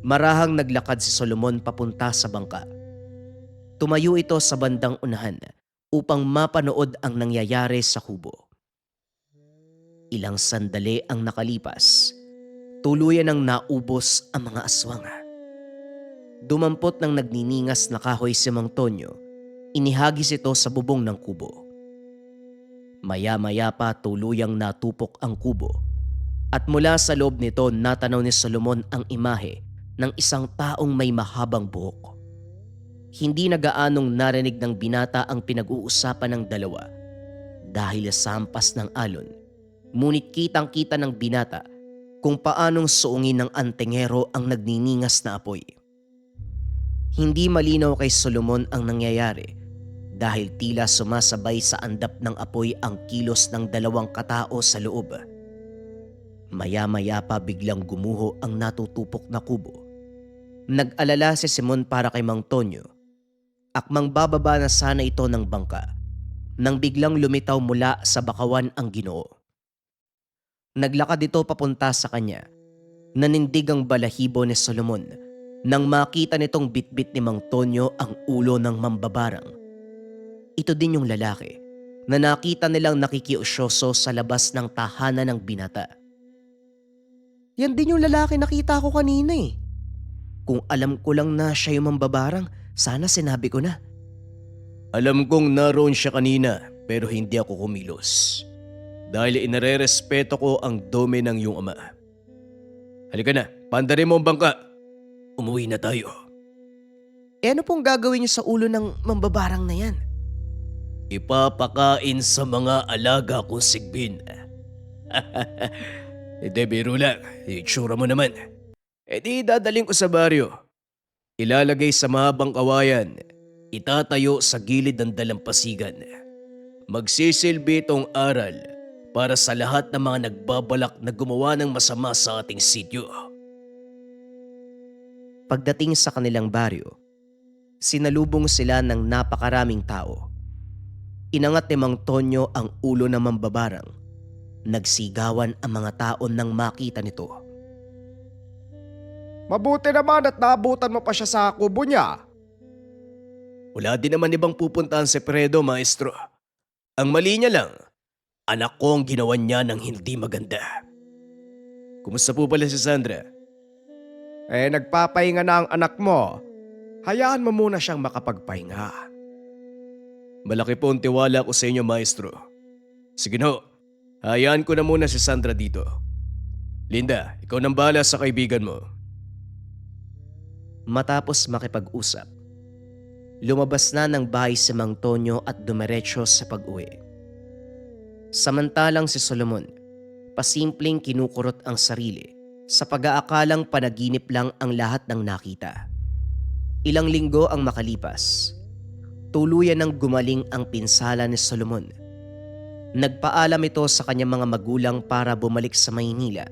Marahang naglakad si Solomon papunta sa bangka. Tumayo ito sa bandang unahan upang mapanood ang nangyayari sa kubo. Ilang sandali ang nakalipas. Tuluyan ang naubos ang mga aswang. Dumampot ng nagniningas na kahoy si Mang Tonyo. Inihagis ito sa bubong ng kubo. Maya-maya pa tuluyang natupok ang kubo. At mula sa loob nito natanaw ni Solomon ang imahe ng isang taong may mahabang buhok. Hindi na gaanong narinig ng binata ang pinag-uusapan ng dalawa dahil sa hampas ng alon. Ngunit kitang-kita ng binata kung paanong suungin ng antingero ang nagniningas na apoy. Hindi malinaw kay Solomon ang nangyayari dahil tila sumasabay sa andap ng apoy ang kilos ng 2 katao sa loob. Maya-maya pa biglang gumuho ang natutupok na kubo. Nag-alala si Simon para kay Mang Tonyo. Akmang bababa na sana ito ng bangka nang biglang lumitaw mula sa bakawan ang Ginoo. Naglakad ito papunta sa kanya. Nanindig ang balahibo ni Solomon nang makita nitong bitbit ni Mang Tonyo ang ulo ng mambabarang. Ito din yung lalaki na nakita nilang nakikiusyoso sa labas ng tahanan ng binata. Yan din yung lalaki nakita ko kanina eh. Kung alam ko lang na siya yung mambabarang, sana sinabi ko na. Alam kong naroon siya kanina pero hindi ako kumilos. Dahil inarerespeto ko ang dome ng iyong ama. Halika na, pandarin mo ang bangka. Umuwi na tayo. Eh ano pong gagawin niyo sa ulo ng mambabarang na yan? Ipapakain sa mga alaga kong sigbin. Hindi, biro lang. Itsura mo naman. di dadaling ko sa baryo. Ilalagay sa mahabang kawayan. Itatayo sa gilid ng dalampasigan. Magsisilbi itong aral para sa lahat ng mga nagbabalak na gumawa ng masama sa ating sityo. Pagdating sa kanilang baryo, sinalubong sila ng napakaraming tao. Inangat ni Mang Tonyo ang ulo ng mambabarang. Nagsigawan ang mga tao nang makita nito. Mabuti naman at naabutan mo pa siya sa kubo niya. Wala din naman ibang pupuntahan si Fredo, maestro. Ang mali niya lang, anak ko ang ginawa niya ng hindi maganda. Kumusta po pala si Sandra? Nagpapahinga na ang anak mo. Hayaan mo muna siyang makapagpahinga. Malaki po ang tiwala ko sa inyo, maestro. Sige no, hayaan ko na muna si Sandra dito. Linda, ikaw nang bahala sa kaibigan mo. Matapos makipag-usap, lumabas na ng bahay si Mang Tonyo at dumiretso sa pag-uwi. Samantalang si Solomon, pasimpleng kinukurot ang sarili sa pag-aakalang panaginip lang ang lahat ng nakita. Ilang linggo ang makalipas. Tuluyan ng gumaling ang pinsala ni Solomon. Nagpaalam ito sa kanyang mga magulang para bumalik sa Maynila.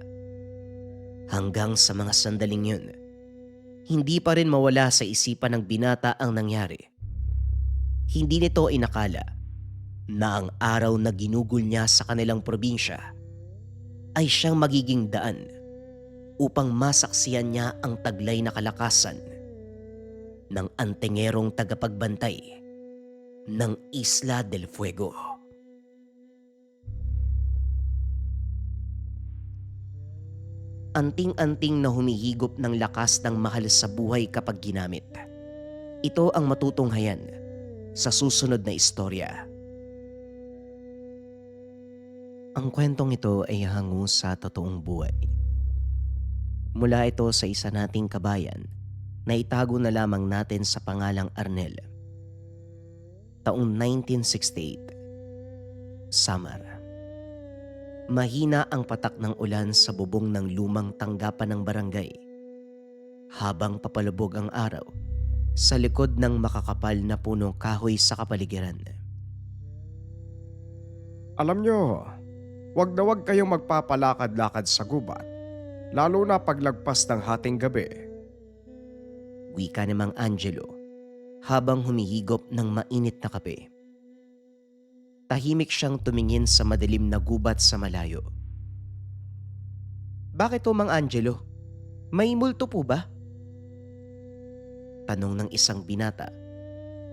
Hanggang sa mga sandaling yun, hindi pa rin mawala sa isipan ng binata ang nangyari. Hindi nito inakala na ang araw na ginugol niya sa kanilang probinsya ay siyang magiging daan upang masaksiyan niya ang taglay na kalakasan ng antengerong tagapagbantay ng Isla del Fuego. Anting-anting na humihigop ng lakas ng mahal sa buhay kapag ginamit. Ito ang matutunghayan sa susunod na istorya. Ang kwentong ito ay hango sa totoong buhay. Mula ito sa isa nating kabayan na itago na lamang natin sa pangalang Arnel. Taong 1968, Samar. Mahina ang patak ng ulan sa bubong ng lumang tanggapan ng barangay. Habang papalubog ang araw sa likod ng makakapal na punong kahoy sa kapaligiran. Alam nyo, wag na wag kayong magpapalakad-lakad sa gubat, lalo na paglagpas ng hating gabi. Wika ni Mang Angelo habang humihigop ng mainit na kape. Tahimik siyang tumingin sa madilim na gubat sa malayo. Bakit o Mang Angelo? May multo po ba? Tanong ng isang binata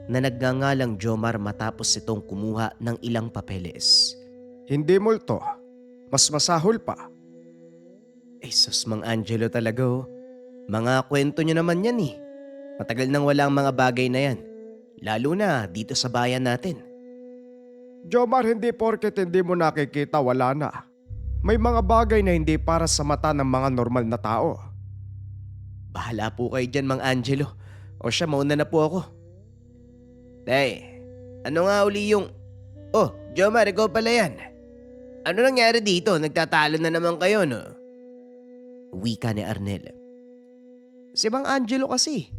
na nagngangalang Jomar matapos itong kumuha ng ilang papeles. Hindi multo, mas masahol pa. Sus, Mang Angelo talaga oh. Mga kwento niyo naman yan eh. Matagal nang wala ang mga bagay na yan. Lalo na dito sa bayan natin. Jomar, hindi porket hindi mo nakikita, wala na. May mga bagay na hindi para sa mata ng mga normal na tao. Bahala po kayo dyan, Mang Angelo. O siya, mauna na po ako. Tay, ano nga uli yung... Oh, Jomar, ikaw pala yan. Ano nangyari dito? Nagtatalo na naman kayo, no? Wika ni Arnel. Si Mang Angelo kasi.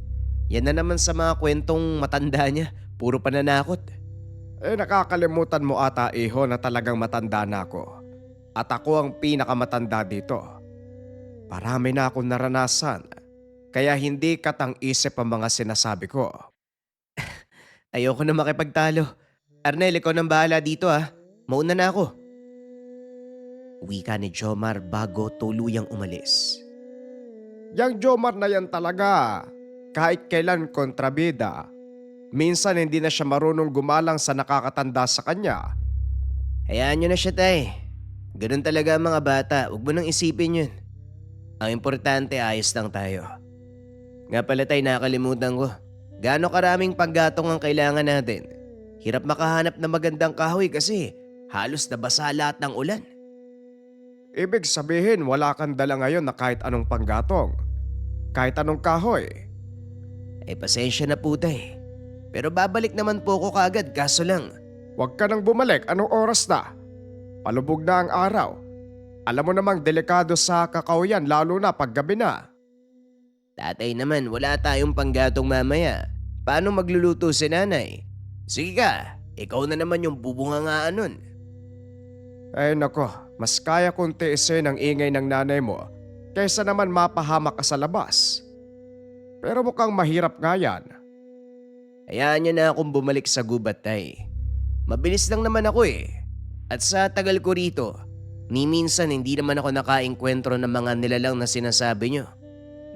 Yan na naman sa mga kwentong matanda niya. Puro pananakot. Nakakalimutan mo ata, iho, na talagang matanda na ako. At ako ang pinakamatanda dito. Marami na akong naranasan. Kaya hindi katang-isip ang mga sinasabi ko. Ayoko na makipagtalo. Arnel, ikaw nang bahala dito ah. Mauna na ako. Wika ni Jomar bago tuluyang umalis. Yang Jomar na yan talaga. Kahit kailan kontrabida. Minsan hindi na siya marunong gumalang sa nakakatanda sa kanya. Hayaan nyo na siya, tay. Ganun talaga ang mga bata. Huwag mo nang isipin yun. Ang importante, ayos lang tayo. Nga pala, tay, nakalimutan ko. Gaano karaming paggatong ang kailangan natin? Hirap makahanap ng magandang kahoy kasi halos nabasa lahat ng ulan. Ibig sabihin wala kang dala ngayon na kahit anong panggatong. Kahit anong kahoy. Pasensya na po, tay. Pero babalik naman po ko kaagad, kaso lang. Huwag ka nang bumalik, anong oras na? Palubog na ang araw. Alam mo namang delikado sa kakao yan, lalo na pag gabi na. Tatay naman, wala tayong panggatong mamaya. Paano magluluto si nanay? Sige ka, ikaw na naman yung bubungangaan nun. Ay nako, mas kaya kong tiisin ang ingay ng nanay mo kaysa naman mapahamak ka sa labas. Pero mukhang mahirap nga yan. Hayaan niyo na akong bumalik sa gubat, tay. Mabilis lang naman ako eh. At sa tagal ko rito, ni minsan hindi naman ako nakaengkwentro ng mga nilalang na sinasabi niyo.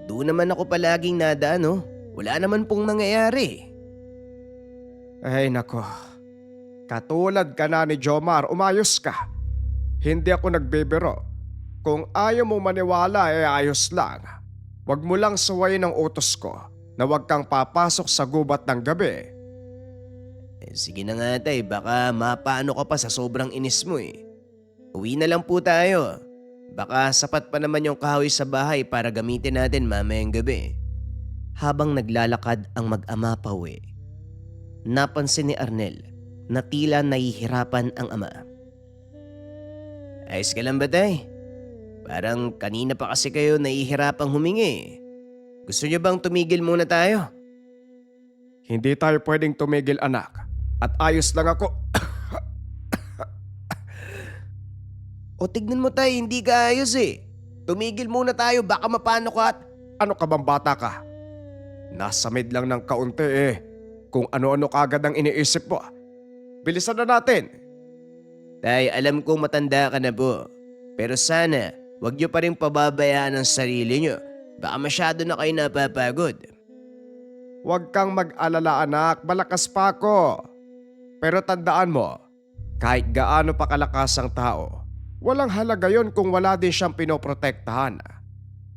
Doon naman ako palaging nadaan, oh. Wala naman pong nangyayari. Ay nako, katulad ka na ni Jomar, umayos ka. Hindi ako nagbibiro. Kung ayaw mo maniwala ayos lang. Huwag mo lang suwayin ang utos ko na huwag kang papasok sa gubat ng gabi. Sige na nga tay, baka mapaano ka pa sa sobrang inis mo eh. Uwi na lang po tayo. Baka sapat pa naman yung kahoy sa bahay para gamitin natin mamayang gabi. Habang naglalakad ang mag-ama pauwi, napansin ni Arnel na tila nahihirapan ang ama. Ayos ka lang ba tay? Parang kanina pa kasi kayo nahihirapang humingi. Gusto niyo bang tumigil muna tayo? Hindi tayo pwedeng tumigil anak. At ayos lang ako. O tignan mo tay, hindi ka ayos eh. Tumigil muna tayo, baka mapano ka at... Ano ka bang bata ka? Nasa mid lang ng kaunti eh. Kung ano-ano kagad ang iniisip mo. Bilisan na natin. Tay, alam kong matanda ka na po. Pero sana, wag niyo pa rin pababayaan ang sarili niyo. Baka masyado na kayo napapagod. Huwag kang mag-alala anak, malakas pa ako. Pero tandaan mo, kahit gaano pa kalakas ang tao, walang halaga yon kung wala din siyang pinoprotektahan.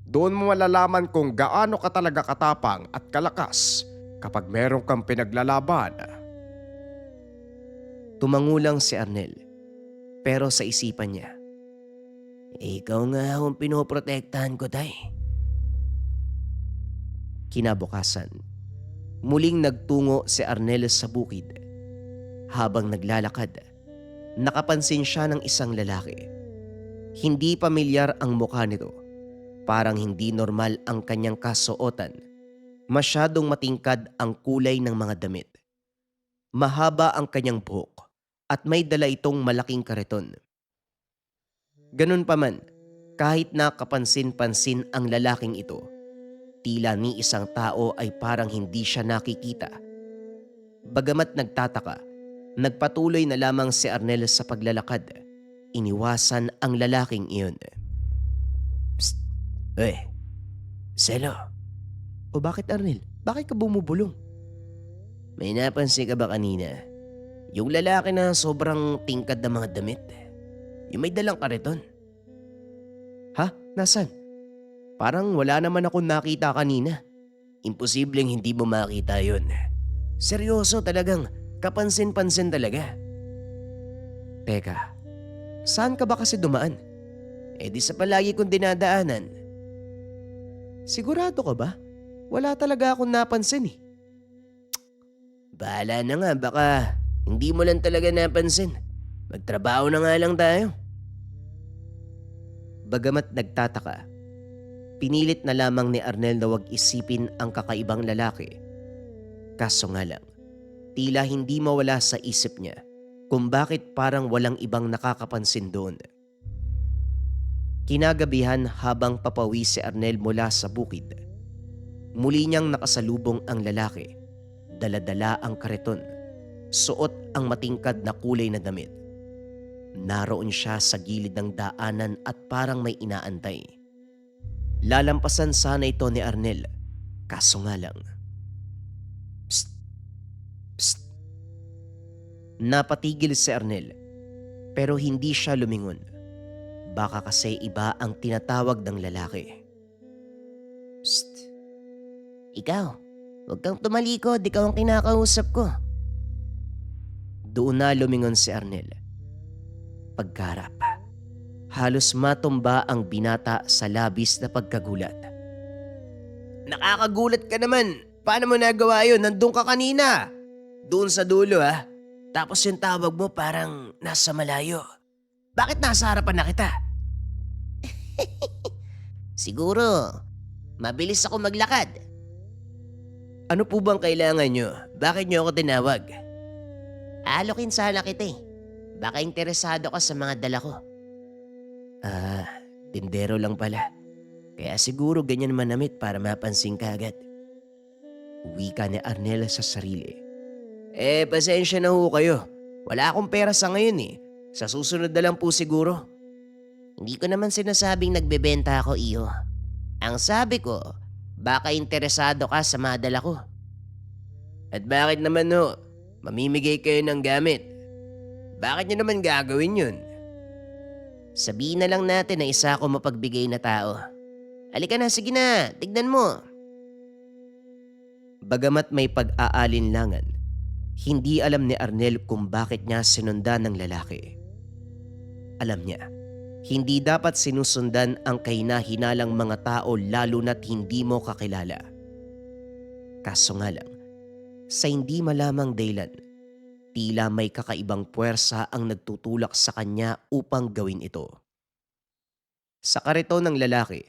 Doon mo malalaman kung gaano ka talaga katapang at kalakas kapag meron kang pinaglalaban. Tumangulang si Arnel, pero sa isipan niya, Ikaw nga akong pinoprotektahan ko, tay. kinabukasan, muling nagtungo si Arnel sa bukid. Habang naglalakad, nakapansin siya ng isang lalaki. Hindi pamilyar ang mukha nito. Parang hindi normal ang kanyang kasuotan. Masyadong matingkad ang kulay ng mga damit. Mahaba ang kanyang buhok at may dala itong malaking kariton. Ganun pa man, kahit nakapansin-pansin ang lalaking ito, tila ni isang tao ay parang hindi siya nakikita. Bagamat nagtataka, nagpatuloy na lamang si Arnel sa paglalakad. Iniwasan ang lalaking iyon. Psst! Selo, O bakit Arnel? Bakit ka bumubulong? may napansin ka ba kanina? Yung lalaki na sobrang tingkad na mga damit. Yung may dalang kariton. Ha? Nasaan? Parang wala naman akong nakita kanina. Imposibleng hindi mo makita yun. Seryoso talagang, kapansin-pansin talaga. Teka, saan ka ba kasi dumaan? Di sa palagi kong dinadaanan. Sigurado ka ba? Wala talaga akong napansin eh. Bahala na nga, baka hindi mo lang talaga napansin. Magtrabaho na nga lang tayo. Bagamat nagtataka, pinilit na lamang ni Arnel na wag isipin ang kakaibang lalaki. Kaso nga lang, tila hindi mawala sa isip niya kung bakit parang walang ibang nakakapansin doon. Kinagabihan habang papawi si Arnel mula sa bukid, muli niyang nakasalubong ang lalaki. Dala-dala ang kariton, suot ang matingkad na kulay na damit. Naroon siya sa gilid ng daanan at parang may inaantay. Lalampasan sana ito ni Arnel, kaso nga lang. Psst! Psst! Napatigil si Arnel, pero hindi siya lumingon. Baka kasi iba ang tinatawag ng lalaki. Psst! Ikaw, huwag kang tumalikod, ikaw ang kinakausap ko. Doon na lumingon si Arnel. Pagkarap, halos matumba ang binata sa labis na pagkagulat. Nakakagulat ka naman. Paano mo nagawa yun? Nandun ka kanina. Doon sa dulo ha. Tapos yung tawag mo parang nasa malayo. Bakit nasa harapan na kita? Siguro, Mabilis ako maglakad. Ano po bang kailangan nyo? Bakit nyo ako tinawag? Alokin sana kita eh. Baka interesado ka sa mga dala ko. Tindero lang pala. Kaya siguro ganyan manamit para mapansin ka agad. Wika ni Arnel sa sarili. Pasensya na ho kayo. Wala akong pera sa ngayon eh. Sa susunod na lang po siguro. Hindi ko naman sinasabing nagbebenta ako, iyo. Ang sabi ko, baka interesado ka sa mga dala ko. At bakit naman ho? Mamimigay kayo ng gamit. Bakit nyo naman gagawin yun? Sabihin na lang natin na isa ako mapagbigay na tao. Halika na, sige na, tignan mo. Bagamat may pag-aalinlangan, hindi alam ni Arnel kung bakit niya sinundan ng lalaki. Alam niya, hindi dapat sinusundan ang kahina-hinalang mga tao lalo na't hindi mo kakilala. Kaso nga lang, sa hindi malamang dahilan, tila may kakaibang puwersa ang nagtutulak sa kanya upang gawin ito. Sa kariton ng lalaki,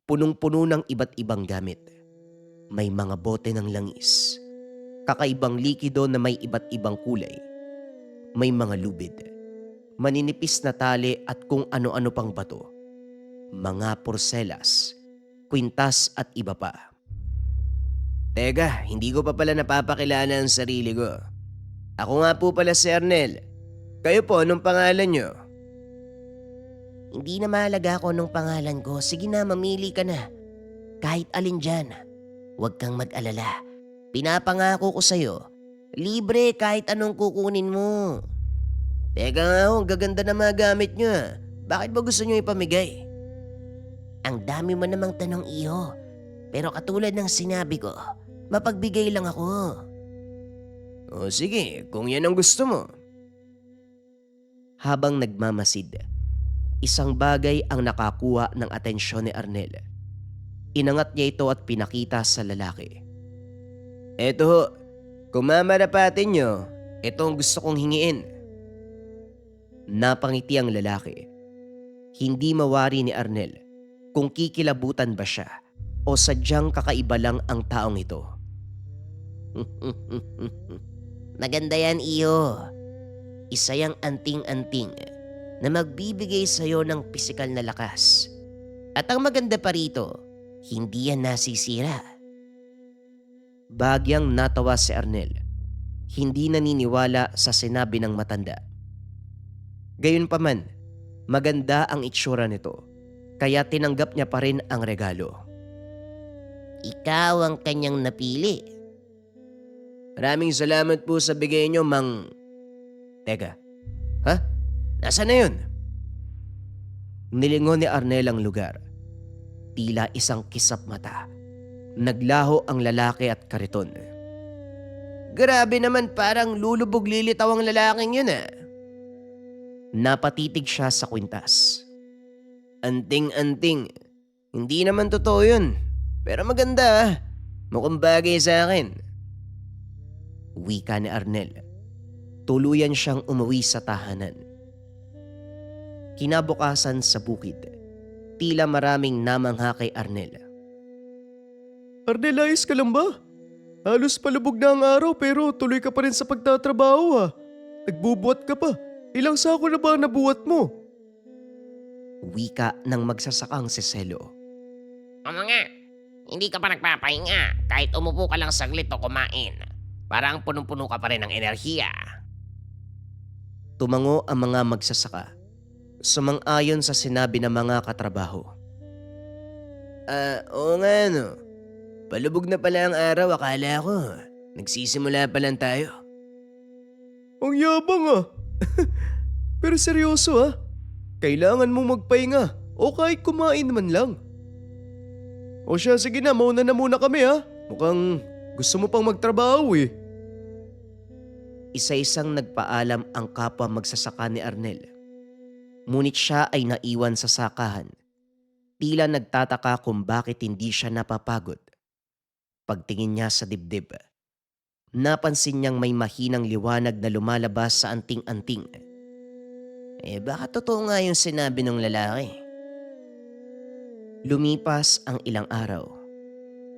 punong-puno ng iba't ibang gamit. May mga bote ng langis, kakaibang likido na may iba't ibang kulay. May mga lubid, maninipis na tali at kung ano-ano pang bato. Mga porselas, kwintas at iba pa. Teka, hindi ko pa pala napapakilala ang sarili ko. Ako nga po pala si Arnel. Kayo po, anong pangalan nyo? Hindi na mahalaga ako nung pangalan ko. Sige na, mamili ka na. Kahit alin dyan. Huwag kang mag-alala. Pinapangako ko sa'yo. Libre kahit anong kukunin mo. Teka nga ho, ang gaganda na mga gamit nyo. Bakit ba gusto nyo ipamigay? Ang dami mo namang tanong, iho. Pero katulad ng sinabi ko, mapagbigay lang ako. O sige, kung yan ang gusto mo. Habang nagmamasid, isang bagay ang nakakuha ng atensyon ni Arnel. Inangat niya ito at pinakita sa lalaki. Eto ho, kung mamarapatin nyo, ito ang gusto kong hingiin. Napangiti ang lalaki. Hindi mawari ni Arnel kung kikilabutan ba siya o sadyang kakaiba lang ang taong ito. Maganda yan, iho. Isa yang anting-anting na magbibigay sa'yo ng pisikal na lakas. At ang maganda pa rito, hindi yan nasisira. Bagyang natawa si Arnel. Hindi naniniwala sa sinabi ng matanda. Gayunpaman, maganda ang itsura nito, kaya tinanggap niya pa rin ang regalo. Ikaw ang kanyang napili. Maraming salamat po sa bigay nyo, Mang... Teka, ha? Nasaan na yun? Nilingon ni Arnel ang lugar. Tila isang kisap mata. Naglaho ang lalaki at kariton. Grabe naman, parang lulubog lilitaw ang lalaking yun ah. Napatitig siya sa kwintas. Anting-anting. Hindi naman totoo yun. Pero maganda ah. Mukhang bagay sa akin. Wika ni Arnel. Tuluyan siyang umuwi sa tahanan. Kinabukasan sa bukid, tila maraming namangha kay Arnel. Arnel, ayos ka lang ba? Halos palubog na ang araw pero tuloy ka pa rin sa pagtatrabaho ha. Nagbubuhat ka pa. Ilang sako na ba ang nabuhat mo? Wika ng magsasakang si Selo. Ano nga? Hindi ka pa nagpapahinga kahit umupo ka lang saglit o kumain. Parang punong-puno ka pa rin ng enerhiya. Tumango ang mga magsasaka. Sumang-ayon sa sinabi ng mga katrabaho. Oo nga no. Palubog na pala ang araw, akala ko. Nagsisimula pa lang tayo. Ang yabang ah. Pero seryoso ah. Kailangan mong magpahinga o kahit kumain man lang. O siya, sige na, mauna na muna kami ha. Mukhang gusto mo pang magtrabaho eh. Isa-isang nagpaalam ang kapwa magsasaka ni Arnel. Ngunit siya ay naiwan sa sakahan. Tila nagtataka kung bakit hindi siya napapagod. Pagtingin niya sa dibdib, napansin niyang may mahinang liwanag na lumalabas sa anting-anting. Baka totoo nga yung sinabi ng lalaki. Lumipas ang ilang araw.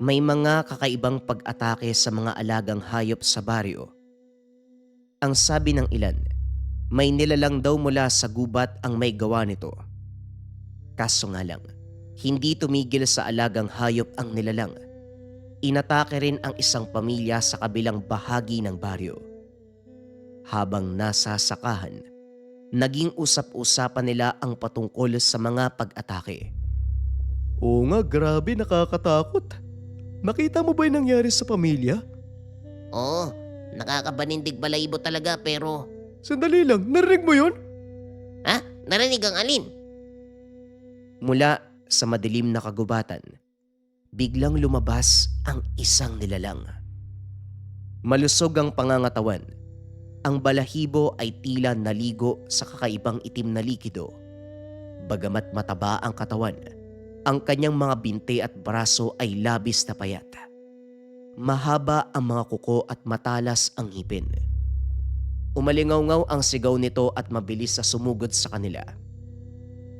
May mga kakaibang pag-atake sa mga alagang hayop sa baryo. Ang sabi ng ilan, may nilalang daw mula sa gubat ang may gawa nito. Kaso nga lang, hindi tumigil sa alagang hayop ang nilalang. Inatake rin ang isang pamilya sa kabilang bahagi ng baryo. Habang nasa sakahan, naging usap-usapan nila ang patungkol sa mga pag-atake. Oo nga, grabe, nakakatakot. Nakita mo ba yung nangyari sa pamilya? Oo, nakakabanindig balahibo talaga pero... Sandali lang, narinig mo yun? Ha? Narinig ang alin? Mula sa madilim na kagubatan, biglang lumabas ang isang nilalang. Malusog ang pangangatawan. Ang balahibo ay tila naligo sa kakaibang itim na likido. Bagamat mataba ang katawan, ang kanyang mga binti at braso ay labis na payat. Mahaba ang mga kuko at matalas ang ngipin. Umalingaw-ngaw ang sigaw nito at mabilis na sumugod sa kanila.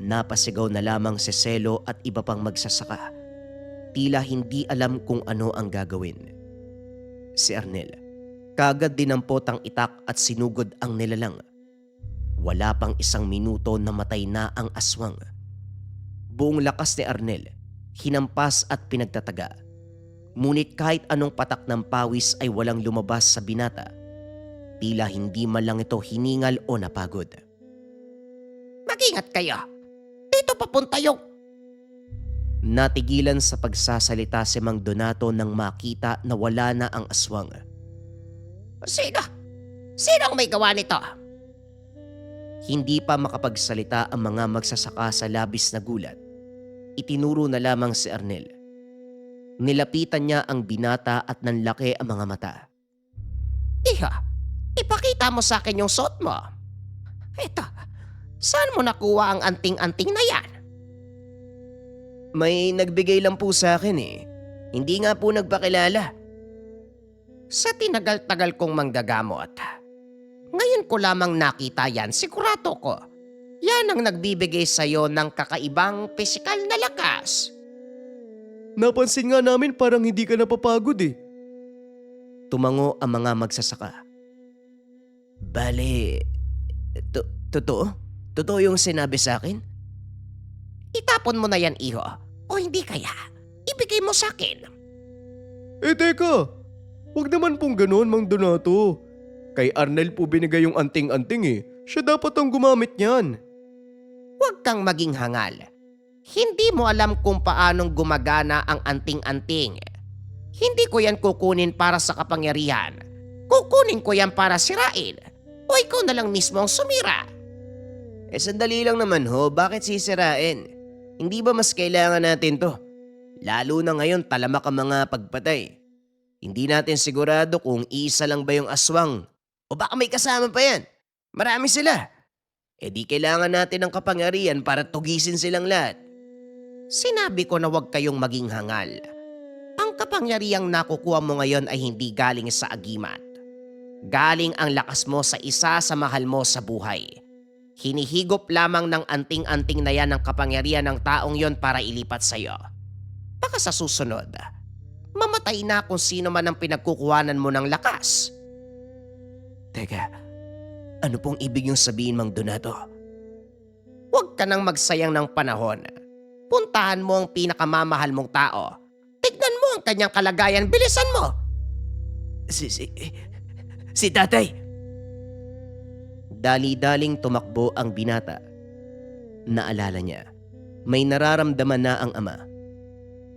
Napasigaw na lamang si Selo at iba pang magsasaka. Tila hindi alam kung ano ang gagawin. Si Arnel, kagad dinampot ang itak at sinugod ang nilalang. Wala pang isang minuto na matay na ang aswang. Buong lakas ni Arnel, hinampas at pinagtataga. Ngunit kahit anong patak ng pawis ay walang lumabas sa binata. Tila hindi man lang ito hiningal o napagod. Mag-ingat kayo. Dito papunta yung... Natigilan sa pagsasalita si Mang Donato nang makita na wala na ang aswang. Sino? Sino ang may gawa nito? Hindi pa makapagsalita ang mga magsasaka sa labis na gulat. Itinuro na lamang si Arnel. Nilapitan niya ang binata at nanlaki ang mga mata. Iha, ipakita mo sa akin yung suot mo. Eto, saan mo nakuha ang anting-anting na yan? May nagbigay lang po sa akin eh. Hindi nga po nagpakilala. Sa tinagal-tagal kong manggagamot. Ngayon ko lamang nakita yan, sigurado ko. Yan ang nagbibigay sa'yo ng kakaibang pisikal na lakas. Napansin nga namin parang hindi ka napapagod eh. Tumango ang mga magsasaka. Bale, totoo? Totoo yung sinabi sa akin? Itapon mo na yan, iho. O hindi kaya, ibigay mo sa akin. Eh teka, wag naman pong ganoon, Mang Donato. Kay Arnel po binigay yung anting-anting eh. Siya dapat ang gumamit niyan. Huwag kang maging hangal. Hindi mo alam kung paanong gumagana ang anting-anting. Hindi ko yan kukunin para sa kapangyarihan. Kukunin ko yan para sirain. O ikaw na lang mismo ang sumira. Eh sandali lang naman ho, bakit sisirain? Hindi ba mas kailangan natin to? Lalo na ngayon talamak ang mga pagpatay. Hindi natin sigurado kung isa lang ba yung aswang. O baka may kasama pa yan. Marami sila. Eh di kailangan natin ng kapangyarihan para tugisin silang lahat. Sinabi ko na huwag kayong maging hangal. Ang kapangyarihang nakukuha mo ngayon ay hindi galing sa agimat. Galing ang lakas mo sa isa sa mahal mo sa buhay. Hinihigop lamang ng anting-anting na yan ang kapangyarihan ng taong yon para ilipat sa'yo. Baka sa susunod, mamatay na kung sino man ang pinagkukuhanan mo ng lakas. Teka, ano pong ibig yung sabihin, Mang Donato? Huwag ka nang magsayang ng panahon. Puntahan mo ang pinakamamahal mong tao. Tignan mo ang kanyang kalagayan, bilisan mo! Si tatay! Dali-daling tumakbo ang binata. Naalala niya, may nararamdaman na ang ama.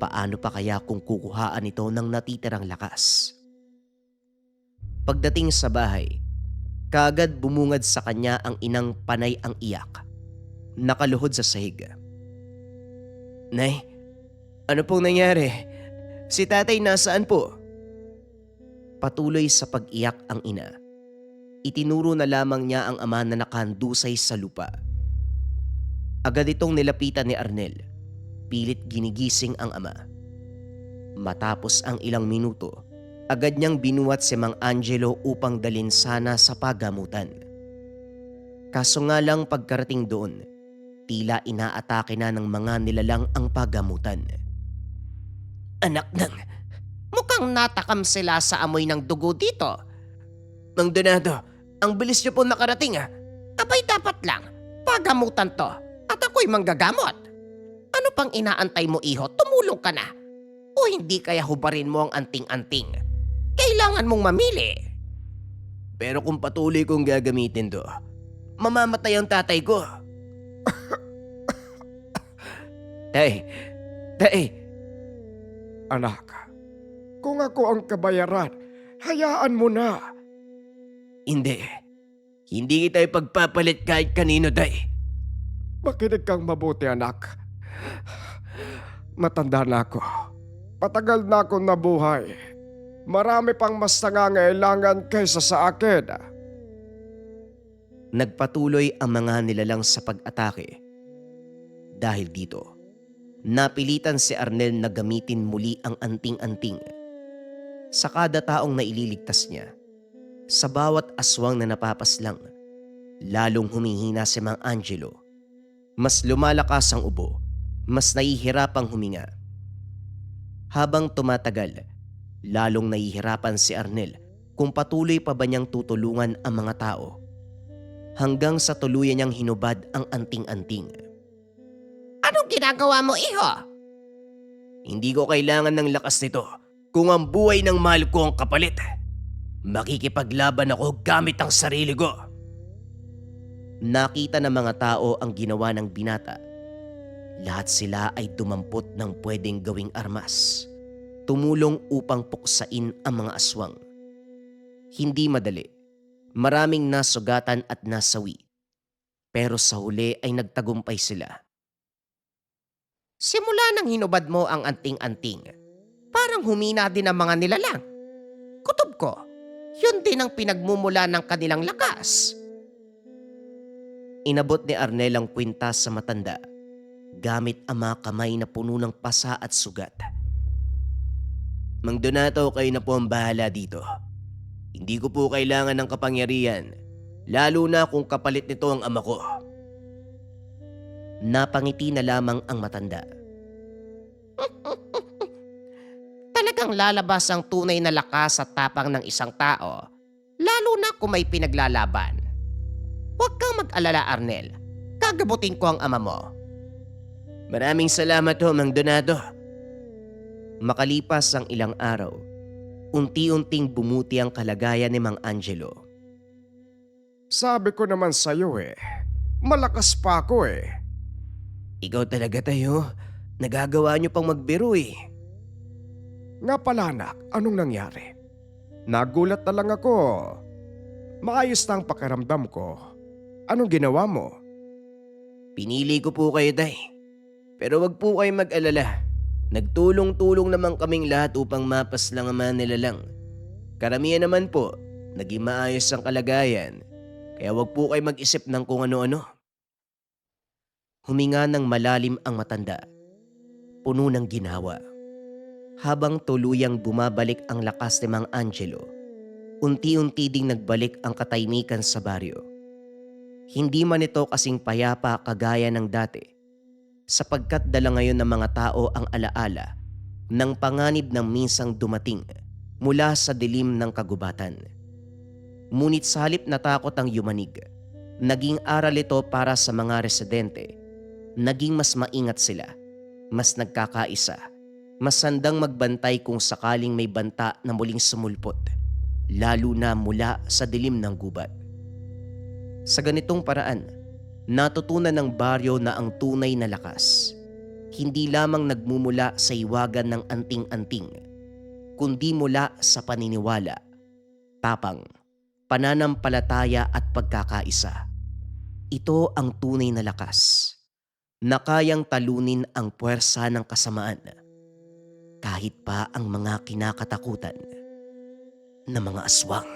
Paano pa kaya kung kukuhaan ito ng natitirang lakas? Pagdating sa bahay, kaagad bumungad sa kanya ang inang panay ang iyak. Nakaluhod sa sahig. Nay, ano pong nangyari? Si tatay nasaan po? Patuloy sa pag-iyak ang ina. Itinuro na lamang niya ang ama na nakahandusay sa lupa. Agad itong nilapitan ni Arnel. Pilit ginigising ang ama. Matapos ang ilang minuto, agad niyang binuhat si Mang Angelo upang dalhin sana sa pagamutan. Kaso nga lang pagkarating doon, tila inaatake na ng mga nilalang ang pagamutan. Anak ng... Malamang natakam sila sa amoy ng dugo dito. Mang Donato, ang bilis niyo po nakarating ah. Abay dapat lang, pagamutan to at ako'y manggagamot. Ano pang inaantay mo iho, tumulong ka na. O hindi kaya hubarin mo ang anting-anting. Kailangan mong mamili. Pero kung patuloy kong gagamitin to, mamamatay ang tatay ko. Tay, Anak, kung ako ang kabayaran, hayaan mo na. hindi. Hindi kita ipagpapalit kahit kanino, Tay. Makinig kang mabuti, anak. Matanda na ako. Patagal na akong nabuhay. Marami pang mas nangangailangan kaysa sa akin. Nagpatuloy ang mga nilalang sa pag-atake. Dahil dito, napilitan si Arnel na gamitin muli ang anting-anting. Sa kada taong naililigtas niya, sa bawat aswang na napapaslang, lalong humihina si Mang Angelo. Mas lumalakas ang ubo, mas nahihirapang huminga. Habang tumatagal, lalong nahihirapan si Arnel kung patuloy pa ba niyang tutulungan ang mga tao. Hanggang sa tuluyan niyang hinubad ang anting-anting. Anong ginagawa mo, iho? Hindi ko kailangan ng lakas nito kung ang buhay ng mahal ko ang kapalit. Makikipaglaban ako gamit ang sarili ko. Nakita ng mga tao ang ginawa ng binata. Lahat sila ay dumampot ng pwedeng gawing armas. Tumulong upang puksain ang mga aswang. Hindi madali. Maraming nasugatan at nasawi. Pero sa huli ay nagtagumpay sila. Simula nang hinubad mo ang anting-anting, parang humina din ang mga nilalang. Kutob ko, yun din ang pinagmumula ng kanilang lakas. Inabot ni Arnel ang kwintas sa matanda gamit ang mga kamay na puno ng pasa at sugat. Mang Donato, kayo na po ang bahala dito. Hindi ko po kailangan ng kapangyarihan, lalo na kung kapalit nito ang ama ko. Napangiti na lamang ang matanda. Talagang lalabas ang tunay na lakas at tapang ng isang tao, lalo na kung may pinaglalaban. Huwag kang mag-alala, Arnel. Gagabutin ko ang ama mo. Maraming salamat ho, Mang Donato. Makalipas ang ilang araw, unti-unting bumuti ang kalagayan ni Mang Angelo. Sabi ko naman sa'yo malakas pa ako Ikaw talaga tayo. Nagagawa niyo pang magbiro Nga pala anak, anong nangyari? Nagulat na lang ako. Maayos na ang pakiramdam ko. Anong ginawa mo? Pinili ko po kayo, Tay. Pero wag po kayo mag-alala. Nagtulong-tulong naman kaming lahat upang mapaslang ang mga nilalang. Karamihan naman po, naging maayos ang kalagayan. Kaya wag po kayo mag-isip ng kung ano-ano. Huminga ng malalim ang matanda. Puno ng ginawa. Habang tuluyang bumabalik ang lakas ni Mang Angelo, unti-unti ding nagbalik ang katahimikan sa baryo. Hindi man ito kasing payapa kagaya ng dati, sapagkat dala ngayon ng mga tao ang alaala ng panganib ng minsang dumating mula sa dilim ng kagubatan. Ngunit sa halip na takot ang yumanig, naging aral ito para sa mga residente. Naging mas maingat sila, mas nagkakaisa, mas handang magbantay kung sakaling may banta na muling sumulpot, lalo na mula sa dilim ng gubat. Sa ganitong paraan, natutunan ng baryo na ang tunay na lakas, hindi lamang nagmumula sa iwagan ng anting-anting, kundi mula sa paniniwala, tapang, pananampalataya at pagkakaisa. Ito ang tunay na lakas na kayang talunin ang puwersa ng kasamaan kahit pa ang mga kinakatakutan na mga aswang.